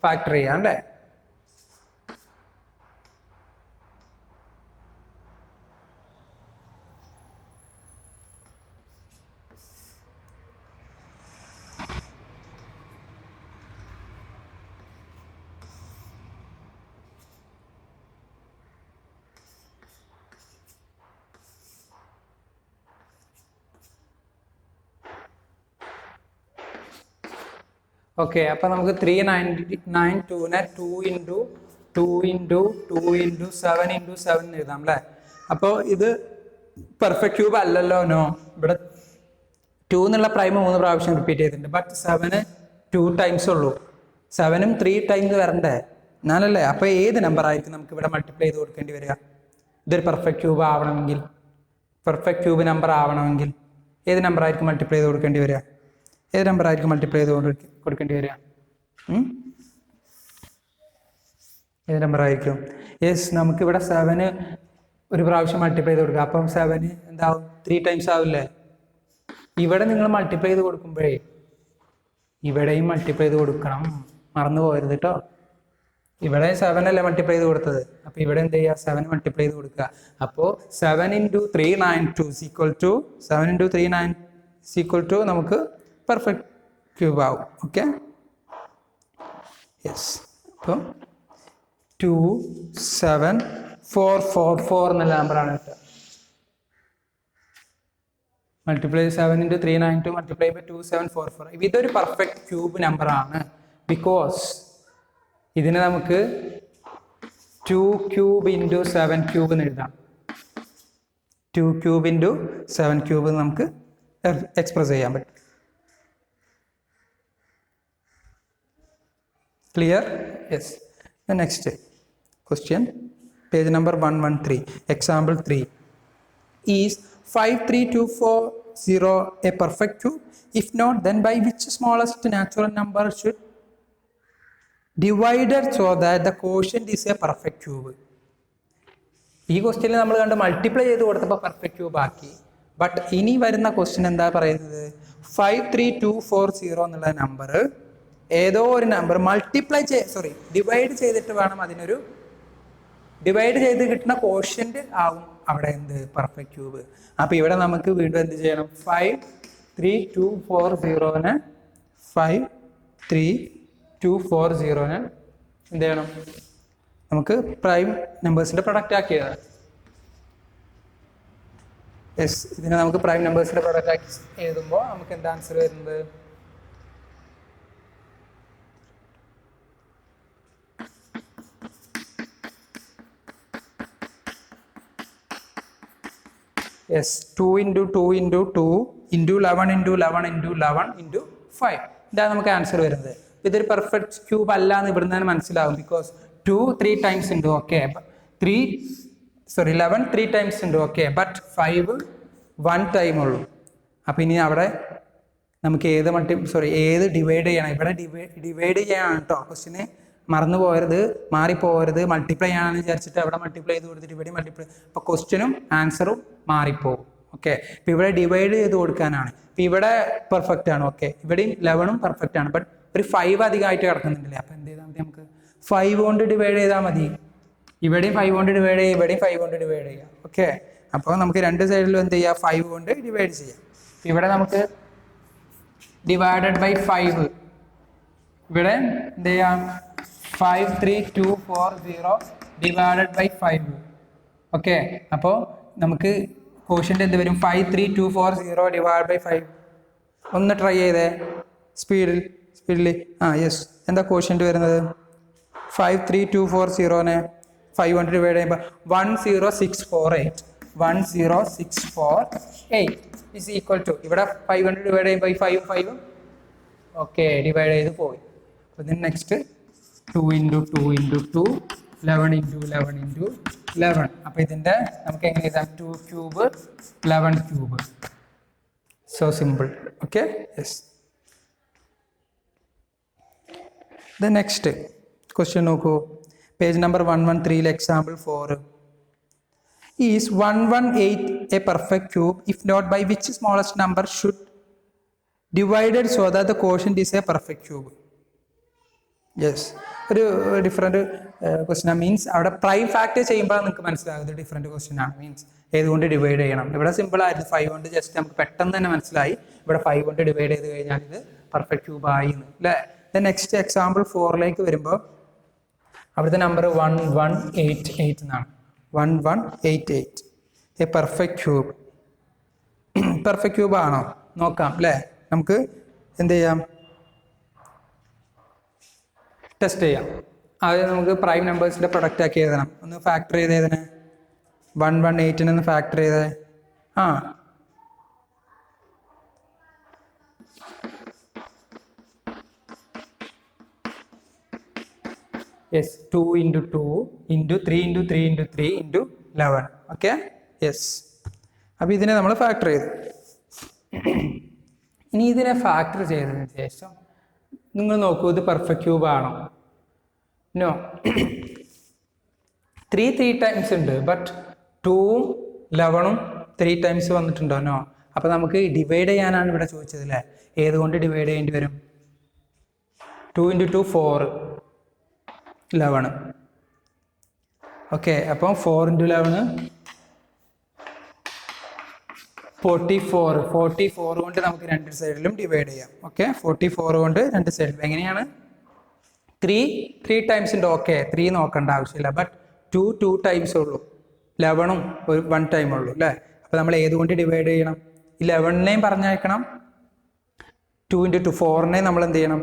ഫാക്ടർ ചെയ്യാം അല്ലേ? ഓക്കെ, അപ്പോൾ നമുക്ക് 392നെ 2 × 2 × 2 × 7 × 7 എഴുതാം അല്ലേ? അപ്പോൾ ഇത് പെർഫെക്റ്റ് ക്യൂബ് അല്ലല്ലോ. നോ, ഇവിടെ 2 എന്നുള്ള പ്രൈം 3 പ്രാവശ്യം റിപ്പീറ്റ് ചെയ്തിട്ടുണ്ട്. ബട്ട് 7 2 ടൈംസ് ഉള്ളൂ. 7ഉം 3 ടൈംസ് വരണ്ടേ? എന്നാലല്ലേ? അപ്പോൾ ഏത് നമ്പർ ആയിരിക്കും നമുക്ക് ഇവിടെ മൾട്ടിപ്ലൈ ചെയ്ത് കൊടുക്കേണ്ടി വരിക? ഇതൊരു പെർഫെക്റ്റ് ക്യൂബ് ആവണമെങ്കിൽ, പെർഫെക്റ്റ് ക്യൂബ് നമ്പർ ആവണമെങ്കിൽ ഏത് നമ്പർ ആയിരിക്കും മൾട്ടിപ്ലൈ ചെയ്ത് കൊടുക്കേണ്ടി വരിക? ഏത് നമ്പർ ആയിരിക്കും മൾട്ടിപ്ലൈ ചെയ്ത് കൊടുക്കേണ്ടി വരിക? ഏത് നമ്പർ ആയിരിക്കും? യെസ്, നമുക്കിവിടെ 7 ഒരു പ്രാവശ്യം മൾട്ടിപ്ലൈ ചെയ്ത് കൊടുക്കുക. അപ്പം 7 എന്താവും? 3 ടൈംസ് ആവില്ലേ? ഇവിടെ നിങ്ങൾ മൾട്ടിപ്ലൈ ചെയ്ത് കൊടുക്കുമ്പോഴേ ഇവിടെയും മൾട്ടിപ്ലൈ ചെയ്ത് കൊടുക്കണം, മറന്നു പോകരുത് കേട്ടോ. ഇവിടെ 7 അല്ലേ മൾട്ടിപ്ലൈ ചെയ്ത് കൊടുത്തത്, അപ്പോൾ ഇവിടെ എന്ത് ചെയ്യുക, 7 മൾട്ടിപ്ലൈ ചെയ്ത് കൊടുക്കുക. അപ്പോൾ 7 × 392 7 × 392 നമുക്ക് പെർഫെക്റ്റ് ക്യൂബ് ആവും. Okay, yes. അപ്പോൾ 27444 എന്നുള്ള നമ്പറാണ് കിട്ടുക. Multiply 7 × 392 multiply by 2744. ഇതൊരു പെർഫെക്റ്റ് ക്യൂബ് നമ്പറാണ്. ബിക്കോസ് ഇതിനെ നമുക്ക് 2 ക്യൂബ് × 7 ക്യൂബ് എന്ന് എഴുതാം. 2 ക്യൂബ് × 7 ക്യൂബ് നമുക്ക് എക്സ്പ്രസ് ചെയ്യാൻ പറ്റും. Clear? Yes. Next question, page number 113, example 3. Is 53240 a perfect cube? If not, then by which smallest natural number should divided so that the quotient is a perfect cube? ഈ ക്വസ്റ്റ്യനിൽ നമ്മൾ കണ്ട് മൾട്ടിപ്ലൈ ചെയ്ത് കൊടുത്തപ്പോൾ പെർഫെക്റ്റ് ക്യൂബ് ആക്കി. ബട്ട് ഇനി വരുന്ന ക്വസ്റ്റ്യൻ എന്താ പറയുന്നത്, 53240 എന്നുള്ള നമ്പർ ഏതോ ഒരു നമ്പർ ഡിവൈഡ് ചെയ്തിട്ട് വേണം അതിനൊരു ഡിവൈഡ് ചെയ്ത് കിട്ടുന്ന കോഷ്യന്റ് ആവും അവിടെ എന്ത്, പെർഫെക്റ്റ് ക്യൂബ്. അപ്പോൾ ഇവിടെ നമുക്ക് വീണ്ടും എന്ത് ചെയ്യണം, 53240നെ 53240നെ എന്ത് ചെയ്യണം, നമുക്ക് പ്രൈം നമ്പേഴ്സിന്റെ പ്രൊഡക്റ്റ് ആക്കിയത്. യെസ്, ഇതിനെ നമുക്ക് പ്രൈം നമ്പേഴ്സിന്റെ പ്രൊഡക്റ്റ് ആക്കി എഴുതുമ്പോൾ നമുക്ക് എന്താ ആൻസർ വരുന്നത്, യെസ് 2 × 2 × 2 × 11 × 11 × 11 × 5. ഇതാണ് നമുക്ക് ആൻസർ വരുന്നത്. ഇതൊരു പെർഫെക്റ്റ് ക്യൂബ് അല്ല എന്ന് ഇവിടുന്ന് തന്നെ മനസ്സിലാവും. ബിക്കോസ് 2 3 ടൈംസ് ഉണ്ട്, ഓക്കെ, 11 3 ടൈംസ് ഉണ്ട്, ഓക്കെ, ബട്ട് 5 1 ടൈം ഉള്ളൂ. അപ്പോൾ ഇനി അവിടെ നമുക്ക് ഏത് ഡിവൈഡ് ചെയ്യണം, ഇവിടെ ഡിവൈഡ് ചെയ്യണം കേട്ടോ. ക്വസ്റ്റിന് മറന്നു പോകരുത്, മാറിപ്പോകരുത്. മൾട്ടിപ്ലൈ ആണെന്ന് വിചാരിച്ചിട്ട് അവിടെ മൾട്ടിപ്ലൈ ചെയ്ത് കൊടുത്തിട്ട് ഇവിടെ മൾട്ടിപ്ലൈ, അപ്പോൾ ക്വസ്റ്റ്യനും ആൻസറും മാറിപ്പോകും. ഓക്കെ, ഇപ്പോൾ ഇവിടെ ഡിവൈഡ് ചെയ്ത് കൊടുക്കാനാണ്. ഇപ്പോൾ ഇവിടെ പെർഫെക്റ്റ് ആണ്, ഓക്കെ, ഇവിടെയും 11ഉം പെർഫെക്റ്റ് ആണ്, ബട്ട് ഒരു 5 അധികമായിട്ട് കിടക്കുന്നുണ്ടല്ലേ. അപ്പോൾ എന്ത് ചെയ്താൽ മതി, നമുക്ക് 5 കൊണ്ട് ഡിവൈഡ് ചെയ്താൽ മതി. ഇവിടെയും 5 കൊണ്ട് ഡിവൈഡ് ചെയ്യുക, ഇവിടെയും 5 കൊണ്ട് ഡിവൈഡ് ചെയ്യുക. ഓക്കെ, അപ്പോൾ നമുക്ക് രണ്ട് സൈഡിലും എന്ത് ചെയ്യുക, 5 കൊണ്ട് ഡിവൈഡ് ചെയ്യാം. ഇവിടെ നമുക്ക് ഡിവൈഡഡ് ബൈ 5, ഇവിടെ എന്ത് ചെയ്യാം, 53240 ഡിവൈഡഡ് ബൈ 5. ഓക്കെ, അപ്പോൾ നമുക്ക് കോഷ്യന്റ് എന്ത് വരും, 53240 ഡിവൈഡ് ബൈ 5. ഒന്ന് ട്രൈ ചെയ്തേ സ്പീഡിൽ. യെസ്, എന്താ കോഷ്യന്റ് വരുന്നത്, 53240നെ 5 കൊണ്ട് ഡിവൈഡ് ചെയ്യുമ്പോൾ 10648 ഇസ് ഈക്വൽ ടു, ഇവിടെ 5 കൊണ്ട് ഡിവൈഡ് ചെയ്യുമ്പോൾ ഈ 5 ഓക്കെ ഡിവൈഡ് ചെയ്ത് പോയി. അപ്പോൾ ഇതിന് നെക്സ്റ്റ് 2 × 2 × 2 11 × 11 × 11. അപ്പോൾ ഇതിൻ്റെ നമുക്ക് എങ്ങനെ എഴുതാം, 2 cube 11 cube. So simple. Okay, yes. The next question നോക്കൂ, page number 113, example 4. Is 118 a perfect cube? If not, by which smallest number should divided so that the quotient is a perfect cube? Yes, ഒരു ഡിഫറെൻറ്റ് ക്വസ്റ്റ്യൻ മീൻസ് അവിടെ പ്രൈം ഫാക്ടർ ചെയ്യുമ്പോൾ നിങ്ങൾക്ക് മനസ്സിലാകുന്നത് ഡിഫറെൻറ്റ് ക്വസ്റ്റ്യൻ ആണ്. മീൻസ് ഏതുകൊണ്ട് ഡിവൈഡ് ചെയ്യണം. ഇവിടെ സിമ്പിൾ ആയിരുന്നു, 5 കൊണ്ട് ജസ്റ്റ് നമുക്ക് പെട്ടെന്ന് തന്നെ മനസ്സിലായി. ഇവിടെ 5 കൊണ്ട് ഡിവൈഡ് ചെയ്ത് കഴിഞ്ഞാൽ ഇത് പെർഫെക്റ്റ് ക്യൂബ് ആയി അല്ലേ. നെക്സ്റ്റ് എക്സാമ്പിൾ 4ലേക്ക് വരുമ്പോൾ അവിടുത്തെ നമ്പർ 1188 എന്നാണ്. 1188 A perfect cube. Perfect cube ആണോ നോക്കാം അല്ലേ. നമുക്ക് എന്ത് ചെയ്യാം, ടെസ്റ്റ് ചെയ്യാം. ആദ്യം നമുക്ക് പ്രൈം നമ്പേഴ്സിൻ്റെ പ്രൊഡക്റ്റ് ആക്കി എഴുതണം. ഒന്ന് ഫാക്ടർ ചെയ്ത് എഴുതണേ, 118 ഫാക്ടർ ചെയ്തേ. യെസ്, 2 × 2 × 3 × 3 × 3 × 11. Okay, yes. അപ്പോൾ ഇതിനെ നമ്മൾ ഫാക്ടർ ചെയ്തു. ഇനി ഇതിനെ ഫാക്ടർ ചെയ്തതിന് ശേഷം നിങ്ങൾ നോക്കൂ, ഇത് പെർഫെക്റ്റ് ക്യൂബ് ആണോ? നോ. 3 ടൈംസ് ഉണ്ട്, ബട്ട് 2ഉം 11ഉം 3 ടൈംസ് വന്നിട്ടുണ്ടോ? നോ. അപ്പോൾ നമുക്ക് ഡിവൈഡ് ചെയ്യാനാണ് ഇവിടെ ചോദിച്ചത് അല്ലേ. ഏതുകൊണ്ട് ഡിവൈഡ് ചെയ്യേണ്ടി വരും? 2 into 2 4 11. ഓക്കെ, അപ്പം 4 into 11 44 കൊണ്ട് നമുക്ക് രണ്ട് സൈഡിലും ഡിവൈഡ് ചെയ്യാം. ഓക്കെ, 44 കൊണ്ട് രണ്ട് സൈഡിലും എങ്ങനെയാണ്? 3 ടൈംസ് ഉണ്ട്. ഓക്കെ, 3 നോക്കേണ്ട ആവശ്യമില്ല. ബട്ട് 2 ടൈംസ് ഉള്ളൂ. 11 ഒരു 1 ടൈം ഉള്ളൂ അല്ലേ? അപ്പോൾ നമ്മൾ ഏതുകൊണ്ട് ഡിവൈഡ് ചെയ്യണം? 11നെയും പറഞ്ഞയക്കണം, 2 into 2 4നെയും നമ്മൾ എന്ത് ചെയ്യണം?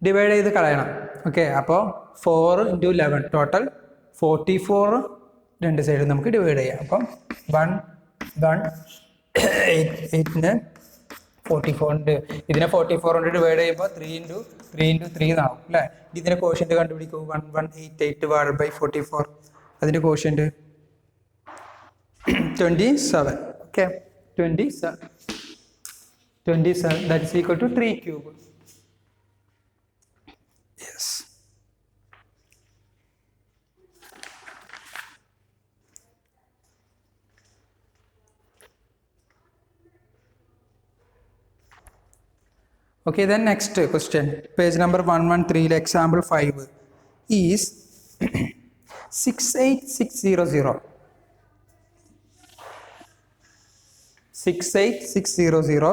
ഡിവൈഡ് ചെയ്ത് കളയണം. ഓക്കെ, അപ്പോൾ 4 into 11 ടോട്ടൽ 44 രണ്ട് സൈഡിൽ നമുക്ക് ഡിവൈഡ് ചെയ്യാം. അപ്പം 8ന് 44 ഉണ്ട്. ഇതിനെ 44 കൊണ്ട് ഡിവൈഡ് ചെയ്യുമ്പോൾ 3 into 3 എന്നാവും അല്ലേ? ഇതിൻ്റെ കോഷ്യൻ്റ് കണ്ടുപിടിക്കൂ. 1188 divided by 44. അതിൻ്റെ quotient 27. Okay, 27 that is equal to 3 cube. Yes. Okay, then next question, page number 113, example 5 is 68600. 68600,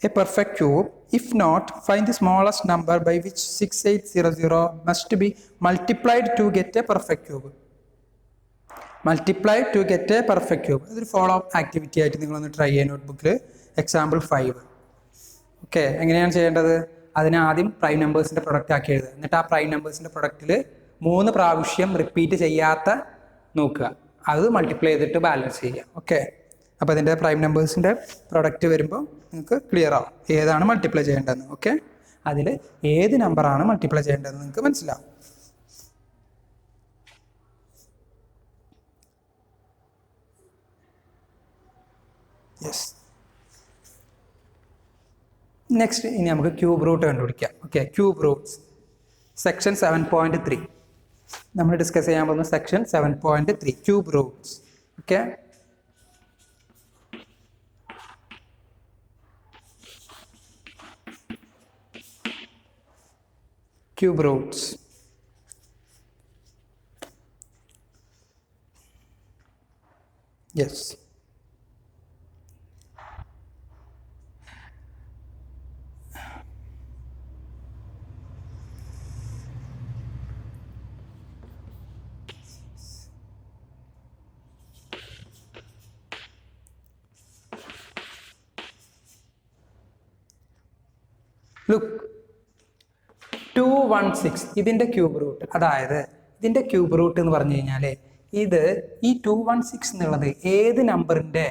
a perfect cube. If not, find the smallest number by which 6800 must be multiplied to get a perfect cube. Multiplied to get a perfect cube. ഇതൊരു ഫോളോ അപ്പ് ആക്ടിവിറ്റി ആയിട്ട് നിങ്ങളൊന്ന് ട്രൈ ചെയ്യുക നോട്ട്ബുക്കിൽ. എക്സാമ്പിൾ 5. ഓക്കെ, എങ്ങനെയാണ് ചെയ്യേണ്ടത്? അതിന് ആദ്യം പ്രൈം നമ്പേഴ്സിൻ്റെ പ്രൊഡക്റ്റ് ആക്കി എഴുതുക. എന്നിട്ട് ആ പ്രൈം നമ്പേഴ്സിൻ്റെ പ്രൊഡക്റ്റിൽ 3 പ്രാവശ്യം റിപ്പീറ്റ് ചെയ്യാത്ത നോക്കുക, അത് മൾട്ടിപ്ലൈ ചെയ്തിട്ട് ബാലൻസ് ചെയ്യുക. ഓക്കെ, അപ്പോൾ അതിൻ്റെ പ്രൈം നമ്പേഴ്സിൻ്റെ പ്രൊഡക്റ്റ് വരുമ്പോൾ നിങ്ങൾക്ക് ക്ലിയർ ആവും ഏതാണ് മൾട്ടിപ്ലൈ ചെയ്യേണ്ടതെന്ന്. ഓക്കെ, അതിൽ ഏത് നമ്പറാണ് മൾട്ടിപ്ലൈ ചെയ്യേണ്ടതെന്ന് നിങ്ങൾക്ക് മനസ്സിലാവും. യെസ്, നെക്സ്റ്റ് ഇനി നമുക്ക് ക്യൂബ് റൂട്ട് കണ്ടുപിടിക്കാം. ഓക്കെ, ക്യൂബ് റൂട്ട്സ് സെക്ഷൻ 7.3 നമ്മൾ ഡിസ്കസ് ചെയ്യാൻ പോകുന്ന section 7.3 cube Roots. Okay, cube Roots. Yes, look 216 ഇതിൻ്റെ ക്യൂബ് റൂട്ട്. അതായത് ഇതിൻ്റെ ക്യൂബ് റൂട്ട് എന്ന് പറഞ്ഞു കഴിഞ്ഞാൽ ഇത് ഈ 216 എന്നുള്ളത് ഏത് നമ്പറിൻ്റെ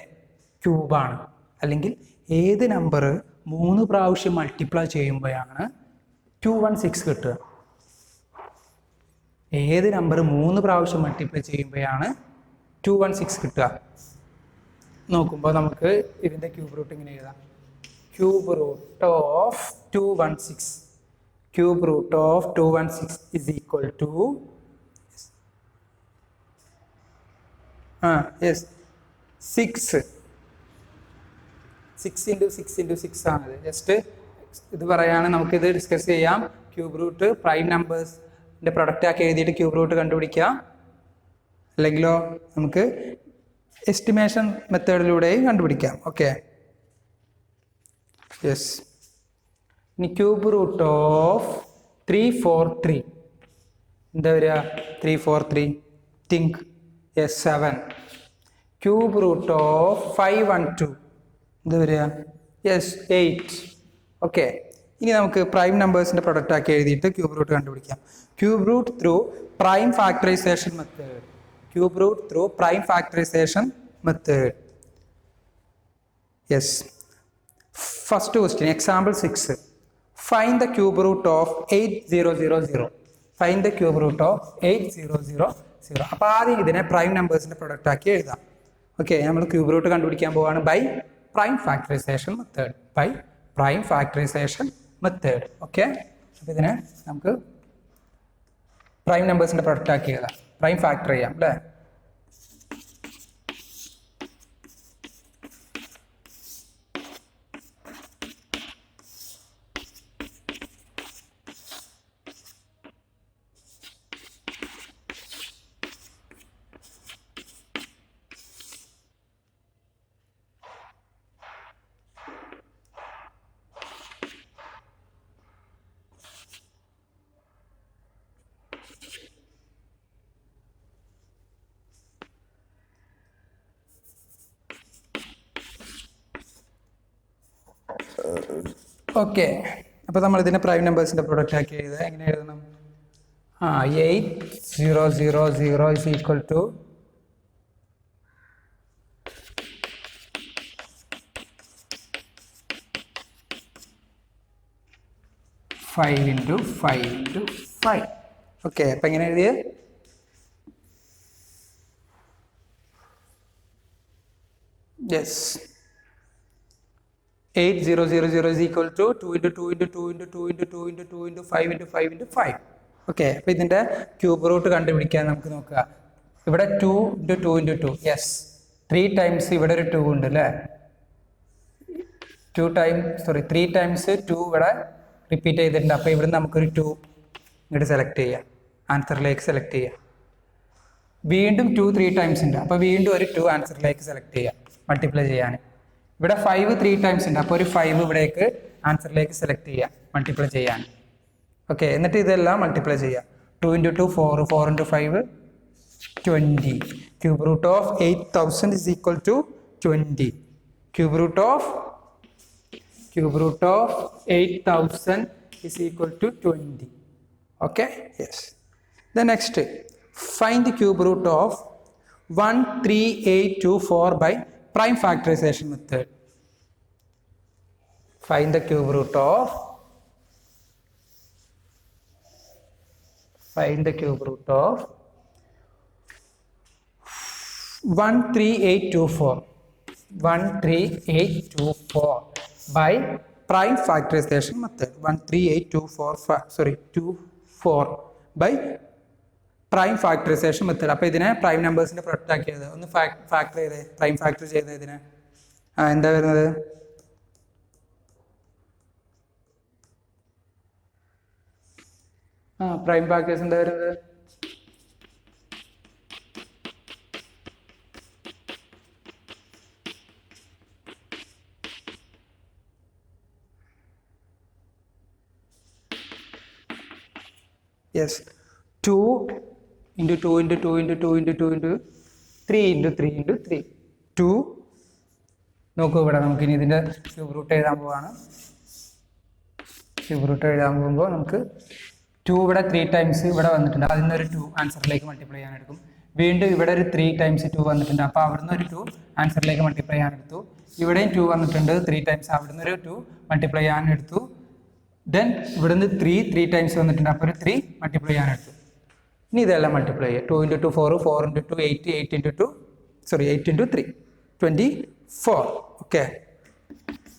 ക്യൂബാണ്, അല്ലെങ്കിൽ ഏത് നമ്പർ 3 പ്രാവശ്യം മൾട്ടിപ്ലൈ ചെയ്യുമ്പോഴാണ് 216 കിട്ടുക. ഏത് നമ്പർ 3 പ്രാവശ്യം മൾട്ടിപ്ലൈ ചെയ്യുമ്പോഴാണ് 216 കിട്ടുക. നോക്കുമ്പോൾ നമുക്ക് ഇതിൻ്റെ ക്യൂബ് റൂട്ട് ഇങ്ങനെ എഴുതാം. Cube root of 216, cube root of 216 is equal to 6 into 6 ആണത്. ജസ്റ്റ് ഇത് പറയാണ്, നമുക്കിത് ഡിസ്കസ് ചെയ്യാം. ക്യൂബ് റൂട്ട് പ്രൈം നമ്പേഴ്സിൻ്റെ പ്രൊഡക്റ്റ് ആക്കി എഴുതിയിട്ട് ക്യൂബ് റൂട്ട് കണ്ടുപിടിക്കാം, അല്ലെങ്കിലോ നമുക്ക് എസ്റ്റിമേഷൻ മെത്തേഡിലൂടെയും കണ്ടുപിടിക്കാം. Okay, yes. ഇനി ക്യൂബ് റൂട്ട് ഓഫ് 343 എന്താ വരിക? 343 think. Yes, 7. Cube root of 512 എന്താ വരിക? യെസ്, 8. ഓക്കെ, ഇനി നമുക്ക് പ്രൈം നമ്പേഴ്സിൻ്റെ പ്രൊഡക്റ്റ് ആക്കി എഴുതിയിട്ട് ക്യൂബ് റൂട്ട് കണ്ടുപിടിക്കാം. Cube root through prime factorization method. Cube root through prime factorization method. Yes. First question, example 6. Find the cube root of 8000. Find the cube root of 8000. അപ്പോൾ ആദ്യം ഇതിനെ പ്രൈം നമ്പേഴ്സിൻ്റെ പ്രൊഡക്റ്റ് ആക്കി എഴുതാം. ഓക്കെ, നമ്മൾ ക്യൂബ് റൂട്ട് കണ്ടുപിടിക്കാൻ പോവാണ് by prime factorization method. By prime factorization method. Okay, അപ്പോൾ ഇതിനെ നമുക്ക് പ്രൈം നമ്പേഴ്സിൻ്റെ പ്രൊഡക്റ്റ് ആക്കി എഴുതാം. പ്രൈം ഫാക്ടർ ചെയ്യാം അല്ലേ? ഓക്കെ, അപ്പോൾ നമ്മൾ ഇതിനെ പ്രൈം നമ്പേഴ്സിൻ്റെ പ്രൊഡക്റ്റ് ആക്കി എഴുതുക. എങ്ങനെ എഴുതണം? 8000 is equal to 5 into 5 into 5. Okay, അപ്പം എങ്ങനെ എഴുതിയത്? Yes, 8000 is equal to 2 into 2 into 2 into 2 into 2 into 2 into 5 into 5 into 5. Okay, അപ്പോൾ ഇതിൻ്റെ ക്യൂബ് റൂട്ട് കണ്ടുപിടിക്കാൻ നമുക്ക് നോക്കുക. ഇവിടെ 2 into 2 into 2, യെസ്, 3 times ഇവിടെ ഒരു 2 ഉണ്ട് അല്ലേ? 3 times 2 ഇവിടെ റിപ്പീറ്റ് ചെയ്തിട്ടുണ്ട്. അപ്പോൾ ഇവിടെ നമുക്കൊരു 2 ഇങ്ങോട്ട് സെലക്ട് ചെയ്യാം, ആൻസറിലേക്ക് സെലക്ട് ചെയ്യാം. വീണ്ടും 2 3 times ഉണ്ട്, അപ്പോൾ വീണ്ടും ഒരു 2 ആൻസറിലേക്ക് സെലക്ട് ചെയ്യാം മൾട്ടിപ്ലൈ ചെയ്യാൻ. ഇവിടെ 5 3 times ഉണ്ട്, അപ്പോൾ ഒരു 5 ഇവിടേക്ക് ആൻസറിലേക്ക് സെലക്ട് ചെയ്യാം മൾട്ടിപ്ലൈ ചെയ്യാൻ. ഓക്കെ, എന്നിട്ട് ഇതെല്ലാം മൾട്ടിപ്ലൈ ചെയ്യാം. 2 into 2 4, 4 into 5 20. Cube root of 8000 is equal to 20. Cube root of 8000 is equal to 20. Okay, yes. The next, find the cube root of 13824 by prime factorization method. Find the cube root of 13824 by prime factorization method. 13824 by prime factorization method. അപ്പോൾ ഇതിനെ പ്രൈം നമ്പേഴ്സിൻ്റെ പ്രൊഡക്റ്റ് ആക്കിയത് ഒന്ന് ഫാക്ടർ ചെയ്തേ, പ്രൈം ഫാക്ടർ ചെയ്തേ ഇതിനെ. എന്താ വരുന്നത്? പ്രൈം ഫാക്ടേഴ്സ് എന്താ വരുന്നത്? Yes, 2 into 2 into 2 into 2 into 2 into 3 into 3 into 3. 2 നോക്കൂ, ഇവിടെ നമുക്കിനി ഇതിൻ്റെ ക്യൂബ് റൂട്ട് എഴുതാൻ പോവാണ്. ക്യൂബ് റൂട്ട് എഴുതാൻ പോകുമ്പോൾ നമുക്ക് 2 ഇവിടെ 3 times ഇവിടെ വന്നിട്ടുണ്ട്, അതിൽ നിന്നൊരു 2 ആൻസറിലേക്ക് മൾട്ടിപ്ലൈ ചെയ്യാൻ എടുക്കും. വീണ്ടും ഇവിടെ ഒരു 3 times 2 വന്നിട്ടുണ്ട്, അപ്പോൾ അവിടുന്ന് ഒരു 2 ആൻസറിലേക്ക് മൾട്ടിപ്ലൈ ചെയ്യാൻ എടുത്തു. ഇവിടെയും 2 വന്നിട്ടുണ്ട്, 3 times അവിടുന്ന് ഒരു 2 മൾട്ടിപ്ലൈ ചെയ്യാൻ എടുത്തു. ദെൻ ഇവിടുന്ന് 3 times വന്നിട്ടുണ്ട്, അപ്പോൾ ഒരു 3 മൾട്ടിപ്ലൈ ചെയ്യാൻ എടുത്തു. ഇനി ഇതെല്ലാം മൾട്ടിപ്ലൈ ചെയ്യുക. 2 into 2 4, 4 into 2 8, 8 into 2 8 into 3 24. Okay,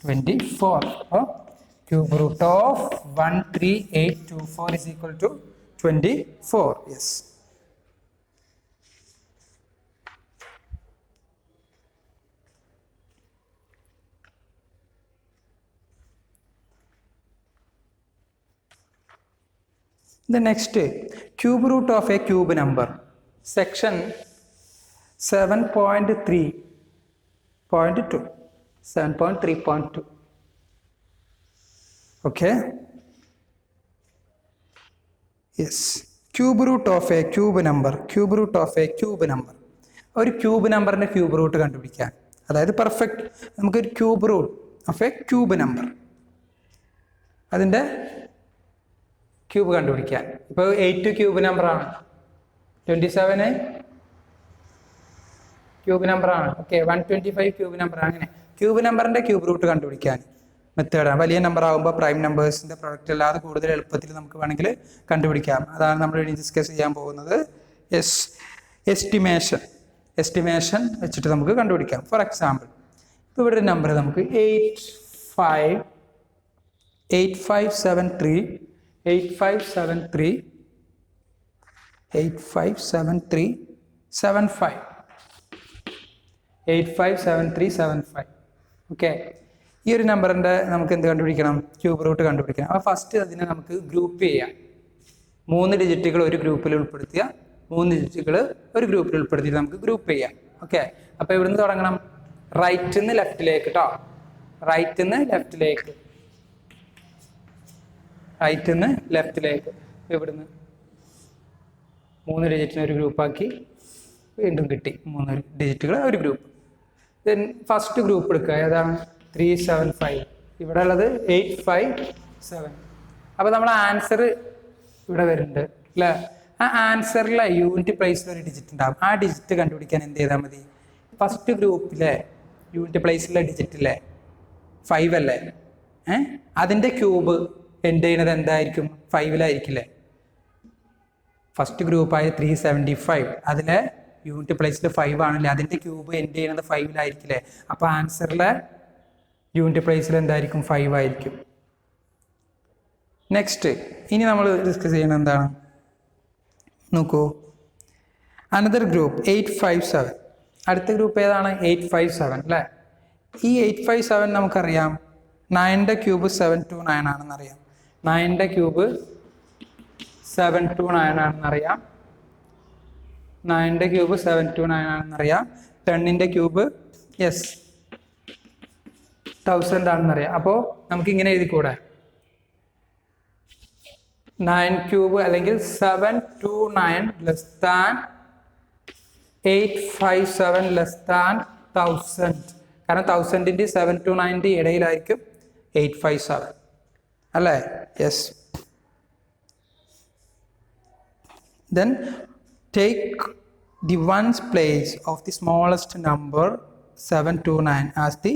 24. അപ്പോൾ cube root of 13824 is equal to 24. Yes, the next, cube root of a cube number, section 7.3.2. 7.3.2. okay, yes, cube root of a cube number. Cube root of a cube number, ഒരു ക്യൂബ് നമ്പറിൻ്റെ ക്യൂബ് റൂട്ട് കണ്ടുപിടിക്കാൻ, അതായത് പെർഫെക്റ്റ് നമുക്കൊരു cube root of a cube number, അതിൻ്റെ ക്യൂബ് കണ്ടുപിടിക്കാൻ. ഇപ്പോൾ 8 ക്യൂബ് നമ്പറാണ്, 27 ക്യൂബ് നമ്പറാണ്. Okay, 125 cube number. അങ്ങനെ ക്യൂബ് നമ്പറിൻ്റെ ക്യൂബ് റൂട്ട് കണ്ടുപിടിക്കാൻ മെത്തേഡാണ്. വലിയ നമ്പർ ആകുമ്പോൾ പ്രൈം നമ്പേഴ്സിൻ്റെ പ്രൊഡക്റ്റ് അല്ലാതെ കൂടുതൽ എളുപ്പത്തിൽ നമുക്ക് വേണമെങ്കിൽ കണ്ടുപിടിക്കാം. അതാണ് നമ്മൾ ഇനി ഡിസ്കസ് ചെയ്യാൻ പോകുന്നത്. എസ്റ്റിമേഷൻ വെച്ചിട്ട് നമുക്ക് കണ്ടുപിടിക്കാം. ഫോർ എക്സാമ്പിൾ, ഇപ്പോൾ ഇവിടെ ഒരു നമ്പർ നമുക്ക് 8573 857375. ഓക്കെ, ഈ ഒരു നമ്പറിൻ്റെ നമുക്ക് എന്ത് കണ്ടുപിടിക്കണം? ക്യൂബ് റൂട്ട് കണ്ടുപിടിക്കണം. അപ്പോൾ ഫസ്റ്റ് അതിനെ നമുക്ക് ഗ്രൂപ്പ് ചെയ്യാം. 3 ഡിജിറ്റുകൾ ഒരു ഗ്രൂപ്പിൽ ഉൾപ്പെടുത്തിയ 3 ഡിജിറ്റുകൾ ഒരു ഗ്രൂപ്പിൽ ഉൾപ്പെടുത്തിയിട്ട് നമുക്ക് ഗ്രൂപ്പ് ചെയ്യാം. ഓക്കെ, അപ്പോൾ ഇവിടുന്ന് തുടങ്ങണം. റൈറ്റ് നിന്ന് ലെഫ്റ്റിലേക്ക് കേട്ടോ, റൈറ്റ് നിന്ന് ലെഫ്റ്റിലേക്ക് ഇവിടുന്ന് 3 ഡിജിറ്റിനെ ഒരു ഗ്രൂപ്പാക്കി വീണ്ടും കിട്ടി. 3 ഡിജിറ്റുകൾ ഒരു ഗ്രൂപ്പ്. ദെൻ ഫസ്റ്റ് ഗ്രൂപ്പ് എടുക്കുക, ഏതാണ്? 375. ഇവിടെ ഉള്ളത് 857. അപ്പോൾ നമ്മുടെ ആൻസർ ഇവിടെ വരുന്നുണ്ട് അല്ലേ? ആ ആൻസറിലെ യൂണിറ്റ് പ്ലേസിൽ ഒരു ഡിജിറ്റ് ഉണ്ടാകും. ആ ഡിജിറ്റ് കണ്ടുപിടിക്കാൻ എന്ത് ചെയ്താൽ മതി? ഫസ്റ്റ് ഗ്രൂപ്പിലെ യൂണിറ്റ് പ്ലേസിലെ ഡിജിറ്റിലെ 5 അല്ലേ? അതിൻ്റെ ക്യൂബ് എൻഡ് ചെയ്യുന്നത് എന്തായിരിക്കും? 5-ലായിരിക്കില്ലേ? ഫസ്റ്റ് ഗ്രൂപ്പായ 375 അതിലെ യൂണിറ്റ് പ്ലേസിൽ 5 ആണല്ലേ? അതിൻ്റെ ക്യൂബ് എൻഡ് ചെയ്യുന്നത് 5-ലായിരിക്കില്ലേ? അപ്പോൾ ആൻസറിലെ യൂണിറ്റ് പ്ലേസിൽ എന്തായിരിക്കും? 5 ആയിരിക്കും. നെക്സ്റ്റ് ഇനി നമ്മൾ ഡിസ്കസ് ചെയ്യുന്നത് എന്താണ് നോക്കൂ. Another group 857. അടുത്ത ഗ്രൂപ്പ് ഏതാണ്? 857 അല്ലേ? ഈ 857 നമുക്കറിയാം 9ന്റെ ക്യൂബ് 729 ആണെന്നറിയാം. 9ന്റെ ക്യൂബ് 729 ആണെന്നറിയാം. 9ന്റെ ക്യൂബ് 729 ആണെന്നറിയാം. 10ന്റെ ക്യൂബ് 1000 ആണെന്നറിയാം. അപ്പോൾ നമുക്ക് ഇങ്ങനെ എഴുതിക്കൂടെ? 9 ക്യൂബ് അല്ലെങ്കിൽ 729 ലെസ് ദാൻ 857 ലെസ് ദാൻ 1000. കാരണം 1000ന്റെ 729ന്റെ ഇടയിലായിരിക്കും 857 അല്ലേ? Yes. Then take the ones place of the smallest number 729 as the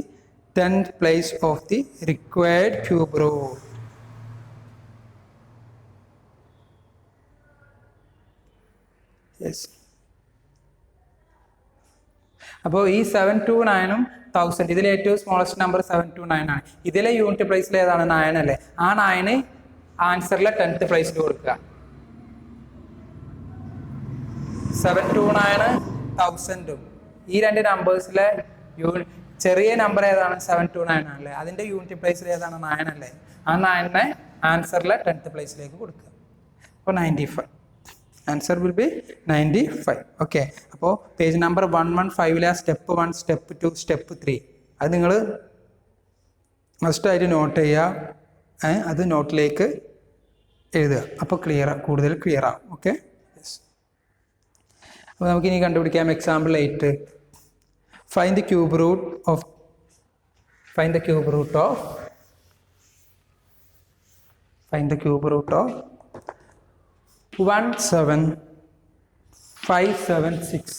10th place of the required cube root. Yes. അപ്പോൾ ഈ 729ഉം 1000 ഇതിലെ ഏറ്റവും സ്മോളസ്റ്റ് നമ്പർ 729 ആണ്. ഇതിലെ യൂണിറ്റ് പ്ലേസിൽ ഏതാണ്? 9 അല്ലേ? ആ 9 ആൻസറിലെ 10th പ്ലേസിൽ കൊടുക്കുക. 729 1000ഉം ഈ രണ്ട് നമ്പേഴ്സിലെ ചെറിയ നമ്പർ ഏതാണ്? 729 ആണല്ലേ? അതിന്റെ യൂണിറ്റ് പ്ലേസിൽ ഏതാണ്? 9 അല്ലേ? ആ 9നെ ആൻസറിലെ 10th പ്ലേസിലേക്ക് കൊടുക്കുക. അപ്പോൾ 95. Answer will be 95. ഓക്കെ. അപ്പോൾ page number 115 step 1, step 2, step 3 അത് നിങ്ങൾ മസ്റ്റായിട്ട് നോട്ട് ചെയ്യുക. അത് നോട്ടിലേക്ക് എഴുതുക. അപ്പോൾ കൂടുതൽ ക്ലിയർ ആവും. ഓക്കെ. അപ്പോൾ നമുക്ക് ഇനി കണ്ടുപിടിക്കാം. Example 8. Find the cube root of 17576.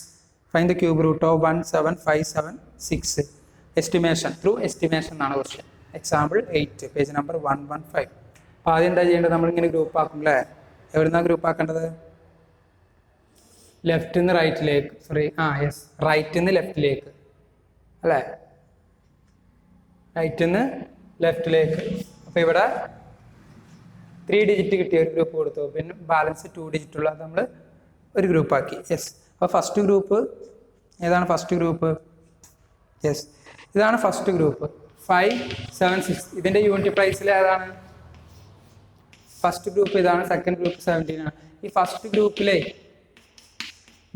Find the cube root of 17576. Estimation. Through estimation ആണ് ക്വസ്റ്റ്യൻ. Example 8 page number 115. അപ്പോൾ ആദ്യം എന്താ ചെയ്യേണ്ടത്? നമ്മളിങ്ങനെ ഗ്രൂപ്പ് ആക്കും അല്ലേ? എവിടുന്നാണ് ഗ്രൂപ്പ് ആക്കേണ്ടത്? ലെഫ്റ്റിൽ നിന്ന് റൈറ്റിലേക്ക്. റൈറ്റിൽ നിന്ന് ലെഫ്റ്റിലേക്ക് അല്ലേ? റൈറ്റിൽ നിന്ന് ലെഫ്റ്റിലേക്ക്. അപ്പോൾ ഇവിടെ 3 ഡിജിറ്റ് കിട്ടിയ ഒരു ഗ്രൂപ്പ് കൊടുത്തു. പിന്നെ ബാലൻസ് 2 ഡിജിറ്റ് ഉള്ളത് നമ്മൾ ഒരു ഗ്രൂപ്പ് ആക്കി. യെസ്. അപ്പോൾ ഫസ്റ്റ് ഗ്രൂപ്പ് ഏതാണ്? ഫസ്റ്റ് ഗ്രൂപ്പ് ഇതാണ് ഫസ്റ്റ് ഗ്രൂപ്പ് 576. ഇതിൻ്റെ യൂണിറ്റ് പ്ലേസിൽ ഏതാണ്? ഫസ്റ്റ് ഗ്രൂപ്പ് ഇതാണ്. സെക്കൻഡ് ഗ്രൂപ്പ് 17 ആണ്. ഈ ഫസ്റ്റ് ഗ്രൂപ്പിലെ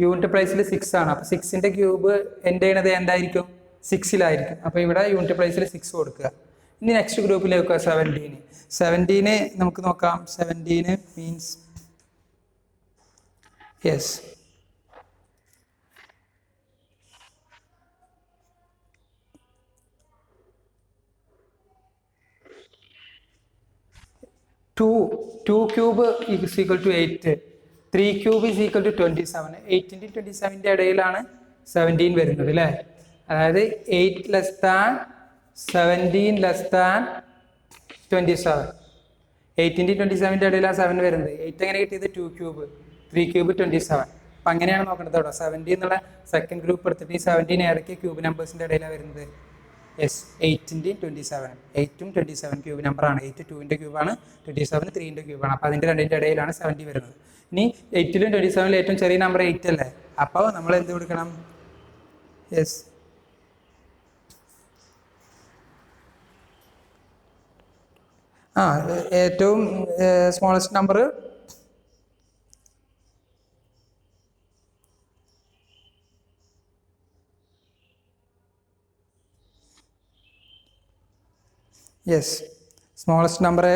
യൂണിറ്റ് പ്ലേസിൽ 6 ആണ്. അപ്പോൾ 6ന്റെ ക്യൂബ് എൻഡ് ചെയ്യണത് എന്തായിരിക്കും? 6-ലായിരിക്കും. അപ്പോൾ ഇവിടെ യൂണിറ്റ് പ്ലേസിൽ 6 കൊടുക്കുക. ഇനി നെക്സ്റ്റ് ഗ്രൂപ്പിലേക്ക് വെക്കുക 17 നമുക്ക് നോക്കാം. 17 means 2 cube is equal to 8. 3 cube is equal to 27. 8ന്റെ 27ന്റെ ഇടയിലാണ് 17 വരുന്നത് അല്ലേ? അതായത് 8 ലെസ് ദാൻ 17 ലെസ് ദാൻ 27. 8ന്റെ 27ന്റെ ഇടയിലാണ് 7 വരുന്നത്. 8 എങ്ങനെ കിട്ടിയത്? 2 ക്യൂബ്. 3 ക്യൂബ് 27. അപ്പം അങ്ങനെയാണ് നോക്കേണ്ടത് കേട്ടോ. 70 എന്നുള്ള സെക്കൻഡ് ഗ്രൂപ്പ് എടുത്തിട്ട് ഈ 17 ഏതൊക്കെ ക്യൂബ് നമ്പേഴ്സിൻ്റെ ഇടയിലാണ് വരുന്നത്? 8ന്റെ 27. 8ഉം 27 ക്യൂബ് നമ്പറാണ്. 8 2ന്റെ ക്യൂബാണ്. 27 3ന്റെ ക്യൂബാണ്. അപ്പോൾ അതിൻ്റെ രണ്ടിൻ്റെ ഇടയിലാണ് 70 വരുന്നത്. ഇനി 8ലും 27ലും ഏറ്റവും ചെറിയ നമ്പർ 8 അല്ലേ? അപ്പോൾ നമ്മൾ എന്ത് കൊടുക്കണം? ഏറ്റവും സ്മോളസ്റ്റ് നമ്പർ സ്മോളസ്റ്റ് നമ്പർ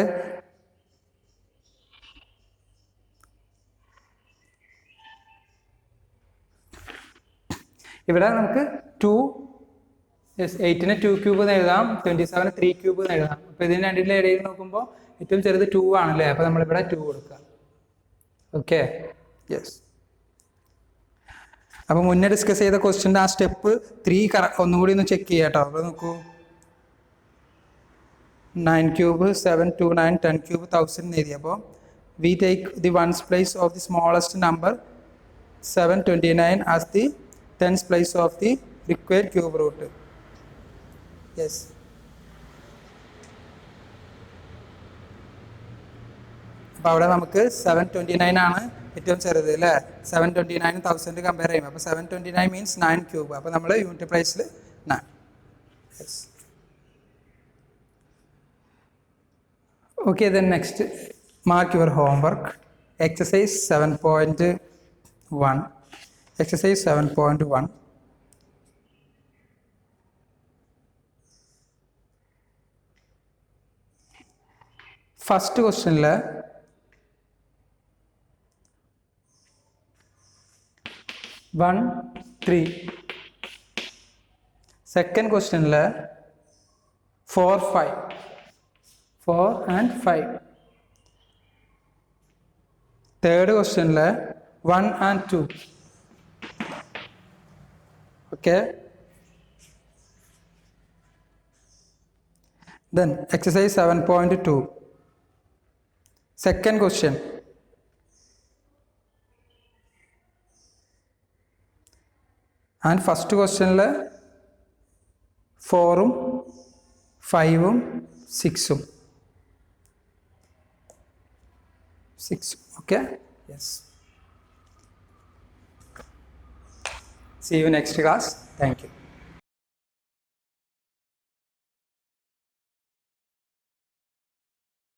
ഇവിടെ നമുക്ക് 2 യെസ് 8ന് 2 ക്യൂബ് എന്ന് എഴുതാം, 27ന് 3 ക്യൂബ് എന്ന് എഴുതാം. അപ്പോൾ ഇതിന് രണ്ടിൻ്റെ ഇടയിൽ നോക്കുമ്പോൾ ഏറ്റവും ചെറുത് 2 ആണല്ലേ, അപ്പോൾ നമ്മളിവിടെ 2 കൊടുക്കുക. Okay, yes. അപ്പോൾ മുന്നേ ഡിസ്കസ് ചെയ്ത ക്വസ്റ്റ്യൻ്റെ ആ സ്റ്റെപ്പ് 3 ഒന്നും കൂടി ഒന്ന് ചെക്ക് ചെയ്യാം കേട്ടോ. അപ്പോൾ നോക്കൂ, 9 ക്യൂബ് 7 2 9 10 ക്യൂബ് 1000 എന്ന് എഴുതി. അപ്പോൾ we take the ones place of the smallest number 729 as the tens place of the required cube root. Yes, അപ്പോൾ അവിടെ നമുക്ക് 729 ആണ് ഏറ്റവും ചെറുത് അല്ലേ. 729 1000 കമ്പയർ ചെയ്യുമ്പോൾ അപ്പോൾ 729 മീൻസ് 9 ക്യൂബ്. അപ്പോൾ നമ്മൾ യൂണിറ്റ് പ്രൈസിൽ 9. Yes. Okay, then next, mark your homework. Exercise 7.1. Exercise 7.1. First question la 1 3. Second question la 4 5. 4 and 5. Third question la 1 and 2. Okay. Then exercise 7.2. Second question. And first question la 4 5 6. 6. Okay, yes. See you next class. Thank you.